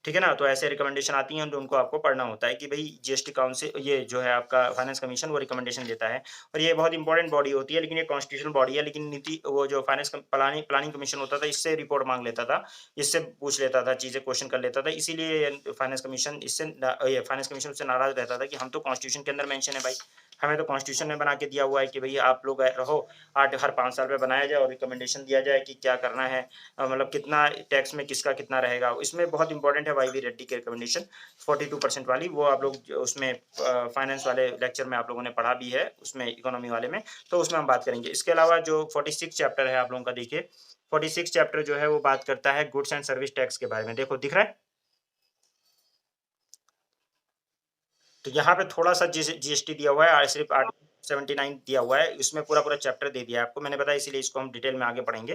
A: ठीक है ना। तो ऐसे रिकमेंडेशन आती हैं तो उनको आपको पढ़ना होता है कि भाई जीएसटी काउंसिल, ये जो है आपका फाइनेंस कमीशन, वो रिकमेंडेशन देता है। और ये बहुत इंपॉर्टेंट बॉडी होती है, लेकिन ये कॉन्स्टिट्यूशनल बॉडी है। लेकिन नीति, वो जो फाइनेंस प्लानिंग प्लानिंग कमीशन होता था, इससे रिपोर्ट मांग लेता था, इससे पूछ लेता था, चीज़ें क्वेश्चन कर लेता था। इसीलिए फाइनेंस कमीशन ये फाइनेंस कमीशन उससे नाराज रहता था कि हम तो कॉन्स्टिट्यूशन के अंदर मेंशन है भाई, हमें तो कॉन्स्टिट्यूशन में बना के दिया हुआ है कि भई आप लोग रहो, आठ हर 5 साल पे बनाया जाए और रिकमेंडेशन दिया जाए कि क्या करना है, मतलब कितना टैक्स में किसका कितना रहेगा। इसमें बहुत इंपॉर्टेंट है वाई वी रेड्डी की रिकमेंडेशन 42% वाली, वो आप लोग उसमें फाइनेंस वाले लेक्चर में आप लोगों ने पढ़ा भी है, उसमें इकोनॉमी वाले में, तो उसमें हम बात करेंगे। इसके अलावा जो 46 चैप्टर है आप लोगों का, देखिए 46 चैप्टर जो है वो बात करता है गुड्स एंड सर्विस टैक्स के बारे में। देखो दिख रहा है, तो यहाँ पे थोड़ा-सा जीएसटी दिया हुआ है, सिर्फ़ आर्टिकल 79 दिया हुआ है, इसमें पूरा-पूरा चैप्टर दे दिया है आपको, मैंने बताया, इसीलिए इसको हम डिटेल में आगे पढ़ेंगे।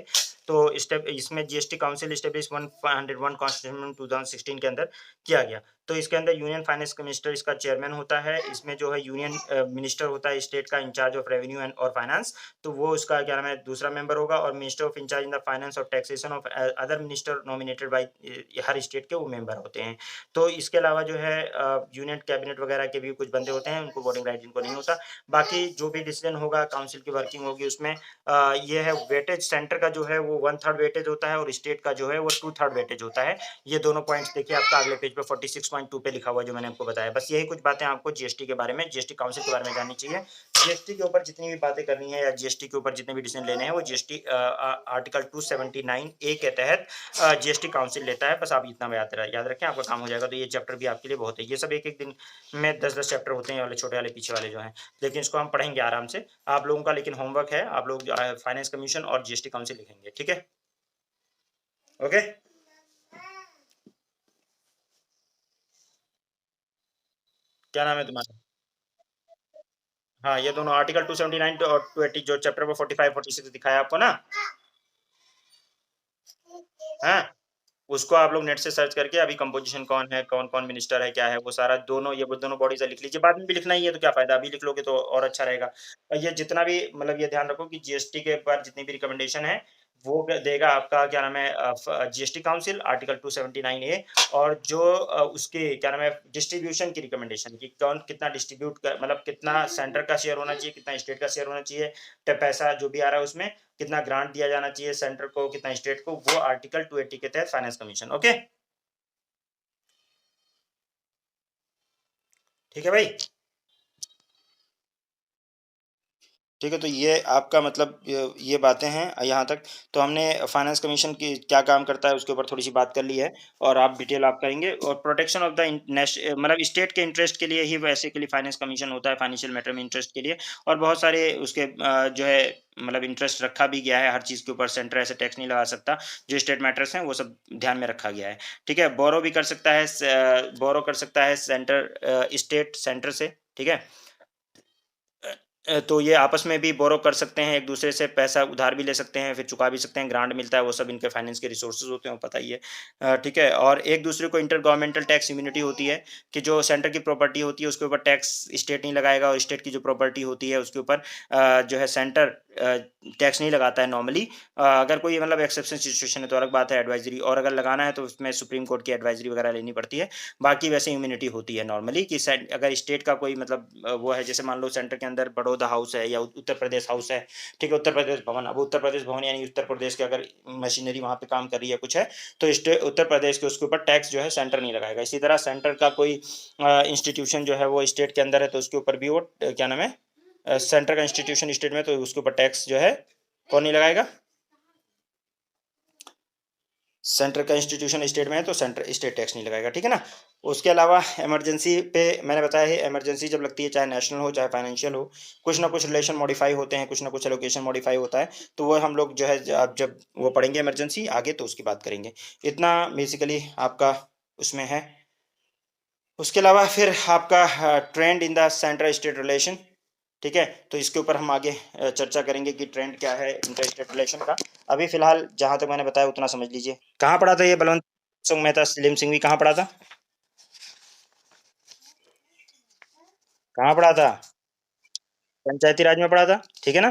A: तो स्टेप इसमें जीएसटी काउंसिल एस्टेब्लिश 101 कॉन्स्टिट्यूशन 2016 के अंदर किया गया। तो इसके अंदर यूनियन फाइनेंस मिनिस्टर इसका चेयरमैन होता है। इसमें जो है यूनियन मिनिस्टर होता है स्टेट का इंचार्ज ऑफ रेवेन्यू एंड और फाइनेंस, तो वो उसका क्या नाम है दूसरा मेंबर होगा। और minister of in charge in the finance और taxation of other minister nominated by हर स्टेट के वो मेंबर होते हैं। तो इसके अलावा जो है यूनियन कैबिनेट वगैरह के भी कुछ बंदे होते हैं, उनको वोटिंग राइट जिनको नहीं होता। बाकी जो भी डिसीजन होगा काउंसिल की वर्किंग होगी उसमें ये है वेटेज सेंटर का जो है वो 1/3 वेटेज होता है और स्टेट का जो है वो 2/3 वेटेज होता है। ये दोनों पॉइंट्स देखिए आपका अगले पेज पे 46.2 पे लिखा हुआ है जो मैंने आपको बताया। बस यही कुछ बातें आपको जीएसटी के बारे में, जीएसटी काउंसिल के बारे में जाननी चाहिए। जीएसटी के ऊपर जितनी भी बातें करनी है या जीएसटी के ऊपर जितने भी डिसीजन लेने हैं वो जीएसटी आर्टिकल 279 ए के तहत जीएसटी काउंसिल लेता है। बस आप इतना याद रखें, आपका काम हो जाएगा। तो ये चैप्टर भी आपके लिए बहुत है। ये सब एक एक दिन में 10-10 चैप्टर होते हैं, ये वाले छोटे वाले पीछे वाले जो हैं, लेकिन इसको हम पढ़ेंगे आराम से। आप लोगों का लेकिन होमवर्क है, आप लोग फाइनेंस कमीशन और जीएसटी काउंसिल लिखेंगे, ठीक है? ओके, क्या नाम है तुम्हारा? हाँ, ये दोनों आर्टिकल 279 और 280 जो चैप्टर में 45 46 दिखाया आपको ना, हाँ, उसको आप लोग नेट से सर्च करके अभी कंपोजिशन कौन है, कौन-कौन मिनिस्टर है, क्या है, वो सारा दोनों ये वो दोनों बॉडी से लिख लीजिए। बाद में भी लिखना ही है तो क्या फ़ायदा, अभी लिख लोगे तो और अच्छा रहेगा। ये जितना भी मतलब ये ध्यान रखो कि जीएसटी के ऊपर जितनी भी रिकमेंडेशन है, वो देगा आपका क्या नाम है जीएसटी काउंसिल आर्टिकल 279 ए। और जो उसकी क्या नाम है डिस्ट्रीब्यूशन की रिकमेंडेशन कि कौन कितना डिस्ट्रीब्यूट कर मतलब कितना सेंटर का शेयर होना चाहिए, कितना स्टेट का शेयर होना चाहिए, पैसा जो भी आ रहा है उसमें कितना ग्रांट दिया जाना चाहिए सेंटर को, कितना स्टेट को, वो आर्टिकल 280 के तहत फाइनेंस कमीशन। ओके, ठीक है भाई। ठीक है, तो ये आपका मतलब ये बातें हैं यहाँ तक। तो हमने फाइनेंस कमीशन की क्या काम करता है उसके ऊपर थोड़ी सी बात कर ली है, और आप डिटेल आप करेंगे। और प्रोटेक्शन ऑफ द मतलब स्टेट के इंटरेस्ट के लिए ही बेसिकली फाइनेंस कमीशन होता है, फाइनेंशियल मैटर में इंटरेस्ट के लिए। और बहुत सारे उसके जो है मतलब इंटरेस्ट रखा भी गया है हर चीज़ के ऊपर। सेंटर ऐसे टैक्स नहीं लगा सकता, जो स्टेट मैटर्स हैं वो सब ध्यान में रखा गया है। ठीक है, बोरो भी कर सकता है, बोरो कर सकता है सेंटर स्टेट सेंटर से, ठीक है। तो ये आपस में भी बोरो कर सकते हैं, एक-दूसरे से पैसा उधार भी ले सकते हैं, फिर चुका भी सकते हैं, ग्रांट मिलता है, वो सब इनके फाइनेंस के रिसोर्सेज़ होते हैं, वो पता ही है। ठीक है, और एक-दूसरे को इंटर गवर्नमेंटल टैक्स इम्यूनिटी होती है कि जो सेंटर की प्रॉपर्टी होती है, उसके ऊपर टैक्स स्टेट नहीं लगाएगा, और स्टेट की जो प्रॉपर्टी होती है, उसके ऊपर जो है सेंटर टैक्स नहीं लगाता है नॉर्मली। अगर कोई मतलब एक्सेप्शन सिचुएशन है तो अलग बात है एडवाइज़री, और अगर लगाना है तो उसमें सुप्रीम कोर्ट की एडवाइज़री वगैरह लेनी पड़ती है। बाकी वैसे इम्यूनिटी होती है नॉर्मली कि अगर स्टेट का कोई मतलब वो है, जैसे मान लो सेंटर के अंदर बड़ौदा हाउस है या उत्तर प्रदेश हाउस है, ठीक है, उत्तर प्रदेश भवन। अब उत्तर प्रदेश भवन यानी उत्तर प्रदेश के अगर मशीनरी वहाँ पे काम कर रही है कुछ है, तो उत्तर प्रदेश के उसके ऊपर टैक्स जो है सेंटर नहीं लगाएगा। इसी तरह सेंटर का कोई इंस्टीट्यूशन जो है वो स्टेट के अंदर है, तो उसके ऊपर भी वो क्या नाम है सेंटर का इंस्टीट्यूशन स्टेट में, तो उसके ऊपर टैक्स जो है कौन नहीं लगाएगा, सेंटर का इंस्टीट्यूशन स्टेट में है तो सेंटर स्टेट टैक्स नहीं लगाएगा, ठीक है ना। उसके अलावा इमरजेंसी पे मैंने बताया है, इमरजेंसी जब लगती है चाहे नेशनल हो चाहे फाइनेंशियल हो, कुछ ना कुछ रिलेशन मॉडिफाई होते हैं, कुछ ना कुछ एलोकेशन मॉडिफाई होता है। तो वो हम लोग जो है जब वो पढ़ेंगे इमरजेंसी आगे तो उसकी बात करेंगे। इतना बेसिकली आपका उसमें है। उसके अलावा फिर आपका trend in the centre state relation, ठीक है। तो इसके ऊपर हम आगे चर्चा करेंगे कि ट्रेंड क्या है इंटर स्टेट रिलेशन का। अभी फिलहाल जहाँ तक मैंने बताया उतना समझ लीजिए। कहाँ पढ़ा था ये बलवंत सिंह मेहता सलीम सिंह भी कहाँ पढ़ा था? कहाँ पढ़ा था? पंचायती राज में पढ़ा था, ठीक है ना।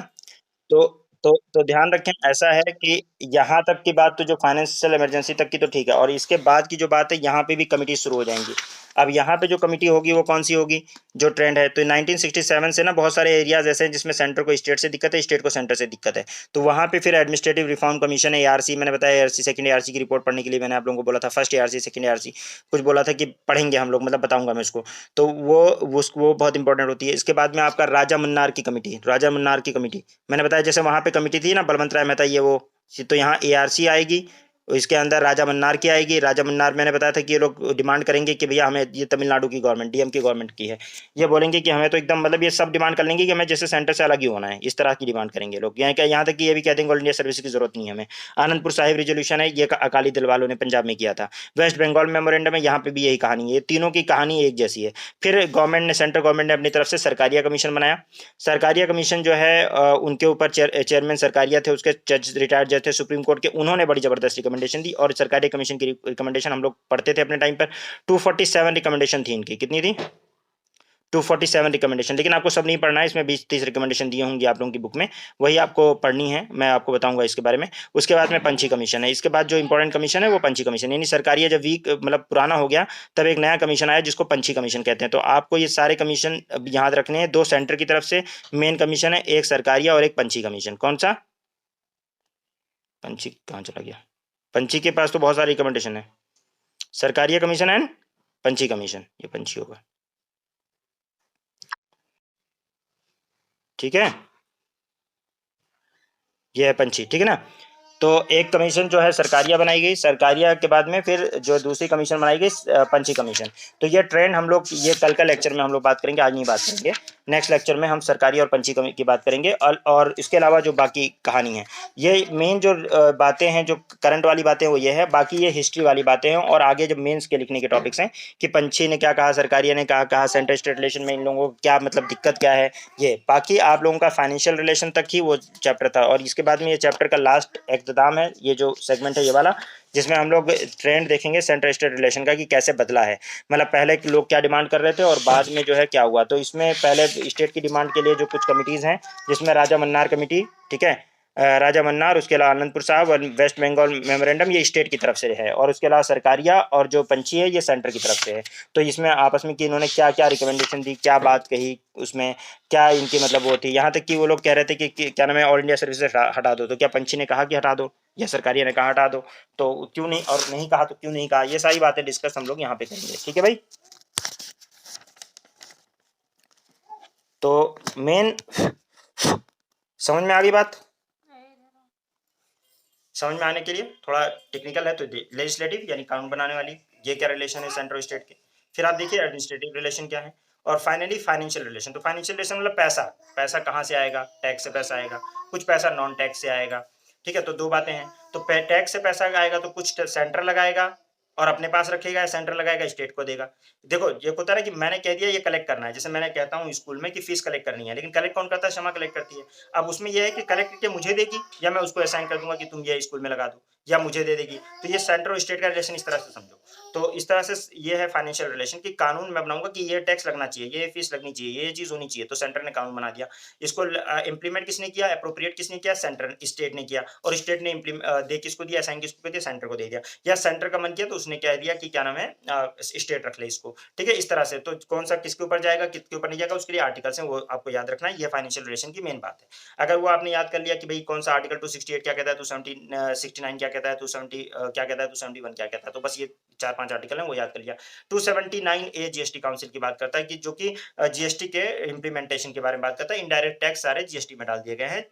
A: तो तो ध्यान रखें, ऐसा है कि यहाँ तक की बात तो जो फाइनेंशियल इमरजेंसी तक की तो ठीक है, और इसके बाद की जो बात है यहाँ पे भी कमिटी शुरू हो जाएंगी। अब यहाँ पे जो कमिटी होगी वो कौन सी होगी, जो ट्रेंड है। तो 1967 से ना बहुत सारे एरियाज ऐसे हैं जिसमें सेंटर को स्टेट से दिक्कत है, स्टेट को सेंटर से दिक्कत है। तो वहाँ पे फिर एडमिनिस्ट्रेटिव रिफॉर्म कमीशन है, एआरसी। मैंने बताया एआरसी, सेकंड एआरसी की रिपोर्ट पढ़ने के लिए मैंने आप लोगों को बोला था, फर्स्ट एआरसी सेकंड एआरसी कुछ बोला था कि पढ़ेंगे हम लोग, मतलब बताऊंगा मैं उसको। तो वो बहुत इंपॉर्टेंट होती है। इसके बाद में आपका राजा मुन्नार की कमेटी, राजा मुन्नार की कमेटी मैंने बताया, जैसे वहाँ पे कमेटी थी ना बलवंत राय मेहता, ये वो, तो यहाँ एआरसी आएगी, इसके अंदर राजा मन्नार की आएगी। राजा मन्नार मैंने बताया था कि ये लोग डिमांड करेंगे कि भैया हमें, ये तमिलनाडु की गवर्नमेंट डीएम की गवर्नमेंट की है, ये बोलेंगे कि हमें तो एकदम मतलब ये सब डिमांड कर लेंगे कि हमें जैसे सेंटर से अलग ही होना है, इस तरह की डिमांड करेंगे लोग। यहाँ तक कि ये भी कह देंगे ऑल इंडिया सर्विस की जरूरत नहीं है हमें। आनंदपुर साहिब रिजोल्यूशन है, ये अकाली दल वालों ने पंजाब में किया था। वेस्ट बंगाल मेमोरेंडम है, यहाँ पे भी यही कहानी है। ये तीनों की कहानी एक जैसी है। फिर गवर्नमेंट ने, सेंट्रल गवर्नमेंट ने अपनी तरफ से सरकारिया कमीशन बनाया। सरकारिया कमीशन जो है उनके ऊपर चेयरमैन सरकारिया थे, उसके जज रिटायर्ड जज थे सुप्रीम कोर्ट के, उन्होंने बड़ी जबरदस्त रिकमेंडेशन रिकमेंडेशन दी, और सरकारी कमीशन की रिकमेंडेशन हम लोग पढ़ते थे अपने टाइम पर 247 रिकमेंडेशन थी इनकी। कितनी थी? 247 रिकमेंडेशन। लेकिन आपको सब नहीं पढ़ना है, इसमें 20-30 रिकमेंडेशन दिए होंगी आप लोगों की बुक में, वही आपको पढ़नी है, मैं आपको बताऊंगा इसके बारे में। उसके बाद में पंछी कमीशन है, इसके बाद जो इंपॉर्टेंट कमीशन है वो पंछी कमीशन, यानी सरकारी जब वीक मतलब पुराना हो गया तब एक नया कमीशन आया जिसको पंछी कमीशन कहते हैं। तो आपको ये सारे कमीशन याद रखने हैं, 2 सेंटर की तरफ से मेन कमीशन है, एक सरकारी और एक पंछी कमीशन। कौन सा? पंछी कहाँ चला गया? पंछी के पास तो बहुत सारे रिकमेंडेशन है, सरकारी कमीशन एंड पंछी कमीशन, ये पंछी होगा, ठीक है, ये है पंछी, ठीक है ना। तो एक कमीशन जो है सरकारिया बनाई गई, सरकारिया के बाद में फिर जो दूसरी कमीशन बनाई गई पंछी कमीशन। तो ये ट्रेंड हम लोग, ये कल का लेक्चर में हम लोग बात करेंगे, आज नहीं बात करेंगे। नेक्स्ट लेक्चर में हम सरकारी और पंछी की बात करेंगे, और इसके अलावा जो बाकी कहानी है, ये मेन जो बातें हैं, जो करंट वाली बातें वो ये है, बाकी ये हिस्ट्री वाली बातें हैं। और आगे जब मेंस के लिखने के टॉपिक्स हैं कि पंछी ने क्या कहा, सरकारिया ने कहा सेंटर स्टेट रिलेशन में इन लोगों को क्या मतलब दिक्कत क्या है, ये बाकी आप लोगों का फाइनेंशियल रिलेशन तक ही वो चैप्टर था। और इसके बाद में ये चैप्टर का लास्ट एग्जाम है, ये जो सेगमेंट है ये वाला, जिसमें हम लोग ट्रेंड देखेंगे सेंटर स्टेट रिलेशन का कि कैसे बदला है, मतलब पहले लोग क्या डिमांड कर रहे थे और बाद में जो है क्या हुआ। तो इसमें पहले स्टेट की डिमांड के लिए जो कुछ कमिटीज़ हैं, जिसमें राजा मन्नार कमेटी, ठीक है, राजा मन्नार, उसके अलावा आनंदपुर साहब और वेस्ट बंगाल मेमोरेंडम, ये स्टेट की तरफ से है, और उसके अलावा सरकारिया और जो पंछी है ये सेंटर की तरफ से है। तो इसमें आपस में कि इन्होंने क्या क्या रिकमेंडेशन दी, क्या बात कही, उसमें क्या इनकी मतलब वो थी, यहाँ तक कि वो लोग कह रहे थे कि क्या नाम है, ऑल इंडिया सर्विस हटा दो। तो क्या पंछी ने कहा कि हटा दो, या सरकारिया ने कहा हटा दो? तो क्यों नहीं, और नहीं कहा तो क्यों नहीं कहा, ये सारी बातें डिस्कस हम लोग यहाँ पे करेंगे, ठीक है भाई। तो मेन समझ में आ गई बात? समझ में आने के लिए थोड़ा टेक्निकल है, तो लेजिस्लेटिव यानी कानून बनाने वाली, ये क्या रिलेशन है सेंट्रल स्टेट के। फिर आप देखिए एडमिनिस्ट्रेटिव रिलेशन क्या है, और फाइनली फाइनेंशियल रिलेशन। तो फाइनेंशियल रिलेशन मतलब पैसा, पैसा कहाँ से आएगा, टैक्स से पैसा आएगा, कुछ पैसा नॉन टैक्स से आएगा, ठीक है। तो दो बातें हैं, तो टैक्स से पैसा आएगा तो कुछ सेंटर लगाएगा और अपने पास रखेगा, सेंटर लगाएगा स्टेट को देगा। देखो ये होता है ना कि मैंने कह दिया ये कलेक्ट करना है, जैसे मैंने कहता हूँ स्कूल में कि फीस कलेक्ट करनी है, लेकिन कलेक्ट कौन करता है, क्षमा कलेक्ट करती है। अब उसमें यह है कि कलेक्ट करके मुझे देगी, या मैं उसको असाइन कर दूंगा कि तुम ये स्कूल में लगा दो, या मुझे दे देगी। तो ये सेंटर और स्टेट का रिलेशन इस तरह से समझो। तो इस तरह से ये है फाइनेंशियल रिलेशन की, कानून मैं बनाऊंगा कि ये टैक्स लगना चाहिए, ये फीस लगनी चाहिए, ये चीज होनी चाहिए, तो सेंटर ने कानून बना दिया। इसको इंप्लीमेंट किसने किया, अप्रोप्रिएट किसने किया, सेंटर स्टेट ने किया, और स्टेट ने दे किसको दिया, असाइन किसको दिया, सेंटर को दे दिया। या सेंटर का मन किया तो उसने कह दिया कि क्या नाम है, स्टेट रख ले इसको, ठीक है, इस तरह से। तो कौन सा किसके ऊपर जाएगा, किसके ऊपर नहीं जाएगा, उसके लिए आर्टिकल्स हैं, वो आपको याद रखना है, ये फाइनेंशियल रिलेशन की मेन बात है। अगर वो आपने याद कर लिया कि भाई कौन सा आर्टिकल 268 क्या कहता है, 269 क्या कहता है, 270 क्या कहता है, 271 क्या कहता है, तो बस ये 4-5 आर्टिकल हैं, वो याद कर लिया। 279 ए जीएसटी काउंसिल की बात करता है कि जो कि जीएसटी के इम्प्लीमेंटेशन के बारे में बात करता है, इनडायरेक्ट टैक्स सारे जीएसटी में डाल दिए गए हैं,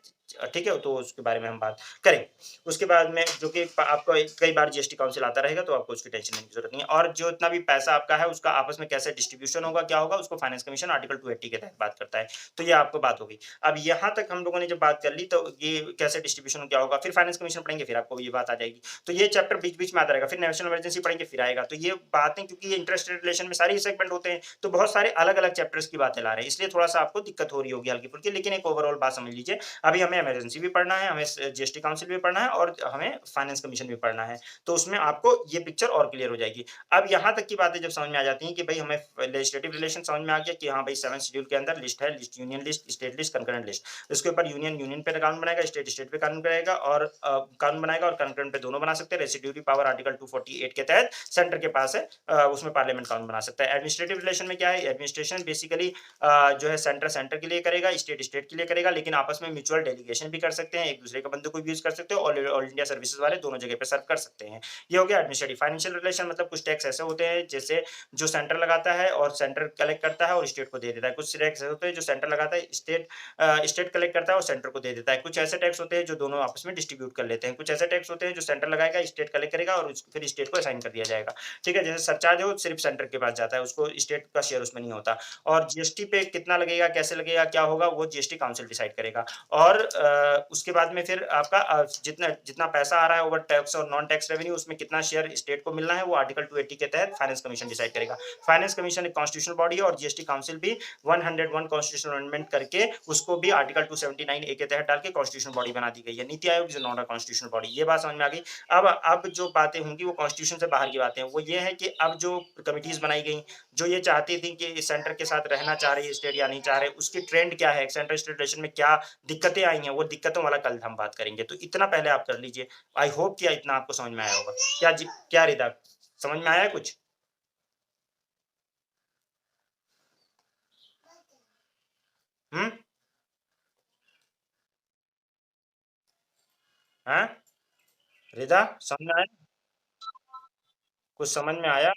A: ठीक है, तो उसके बारे में हम बात करेंगे। उसके बाद में जो कि आपको कई बार जीएसटी काउंसिल आता रहेगा, तो आपको उसकी टेंशन लेने की जरूरत नहीं है। और जो इतना भी पैसा आपका है उसका आपस में कैसे डिस्ट्रीब्यूशन होगा, क्या होगा, उसको फाइनेंस कमीशन आर्टिकल 280 के तहत बात करता है। तो ये आपको बात होगी। अब यहाँ तक हम लोगों ने जब बात कर ली, तो ये कैसे डिस्ट्रीब्यूशन क्या होगा, फिर फाइनेंस कमीशन पढ़ेंगे, फिर आपको ये बात आ जाएगी। तो ये चैप्टर बीच बीच में आता रहेगा, फिर नेशनल इमरजेंसी पढ़ेंगे, फिर आएगा। तो ये बातें क्योंकि ये इंटरेस्ट रिलेशन में सारी सेगमेंट होते हैं, तो बहुत सारे अलग अलग चैप्टर्स की बातें ला रहे हैं, इसलिए थोड़ा सा आपको दिक्कत हो रही होगी हल्की फुल्की, लेकिन एक ओवरऑल बात समझ लीजिए। अभी हमें इमरजेंसी भी पढ़ना है, हमें जीएसटी काउंसिल भी पढ़ना है, और हमें फाइनेंस कमीशन भी पढ़ना है, तो उसमें आपको ये पिक्चर और क्लियर हो जाएगी। अब यहाँ तक की बातें जब समझ में आ जाती हैं कि भाई हमें लेजिस्लेटिव रिलेशन समझ में आ गया कि हाँ भाई 7 शेड्यूल के अंदर लिस्ट है, list union list, state list, concurrent list. उसके ऊपर यूनियन यूनियन पे कानून बनाएगा, स्टेट स्टेट पे कानून करेगा, और कानून बनाएगा, और कंकरेंट पे दोनों बना सकते हैं। रेसिड्यूरी पावर आर्टिकल 248 के तहत सेंटर के पास है, उसमें पार्लियामेंट कानून बना सकता है। एडमिनिस्ट्रेटिव रिलेशन में क्या है, एडमिनिस्ट्रेशन बेसिकली जो है सेंटर सेंटर के लिए करेगा, स्टेट स्टेट के लिए करेगा, लेकिन आपस में म्यूचुअल डेलीगेशन भी कर सकते हैं, एक दूसरे के बंदे को भी यूज कर सकते हो, ऑल इंडिया सर्विसेज वाले दोनों जगह पे सर्व कर सकते हैं। ये हो गया एडमिनिस्ट्रेटिव। फाइनेंशियल रिलेशन मतलब कुछ टैक्स ऐसे होते हैं जैसे जो सेंटर लगाता है और सेंटर कलेक्ट करता है और स्टेट को दे देता है। कुछ टैक्स ऐसे होते हैं जो सेंटर लगाता है, स्टेट कलेक्ट करता है और सेंटर को दे देता है। कुछ ऐसे टैक्स होते हैं जो दोनों आपस में डिस्ट्रीब्यूट कर लेते हैं। कुछ ऐसे टैक्स होते हैं जो सेंटर लगाएगा, स्टेट कलेक्ट करेगा और फिर स्टेट को असाइन कर दिया जाएगा। जाएगा। ठीक है? जैसे सरचार्ज है वो सिर्फ़ सेंटर के पास जाता है, उसको स्टेट का शेयर उसमें नहीं होता और जीएसटी पे कितना लगेगा, कैसे लगेगा, क्या होगा वो जीएसटी काउंसिल डिसाइड करेगा और उसके बाद में फिर आपका जितना जितना पैसा आ रहा है ओवर टैक्स और नॉन टैक्स रेवेन्यू उसमें कितना शेयर स्टेट को मिलना है वो आर्टिकल 280 के तहत फाइनेंस कमीशन डिसाइड करेगा। फाइनेंस कमीशन एक कॉन्स्टिट्यूशनल बॉडी है और जीएसटी काउंसिल भी 101 कॉन्स्टिट्यूशनल अमेंडमेंट करके उसको भी आर्टिकल 279 ए के तहत डाल के कॉन्स्टिट्यूशनल बॉडी बना दी गई है। NITI Aayog is not a constitutional body. ये बात समझ में आ गई। अब जो बातें होंगी वो कॉन्स्टिट्यूशन से बाहर की बातें हैं। वो ये है कि अब जो कमिटीज़ बनाई गई, जो ये चाहती थी कि सेंटर के साथ रहना चाह रही है स्टेट या नहीं चाह रहे, उसकी ट्रेंड क्या है? सेंट्रल स्टेट रिलेशन में क्या दिक्कतें आई हैं? वो दिक्कतों वाला कल हम बात करेंगे। तो इतना पहले आप कर लीजिए। आई होप कि इतना आपको समझ में आया होगा। क्या रिदा समझ में आया कुछ? हुँ? हैं? रिदा समझ में आया? कुछ समझ में आया?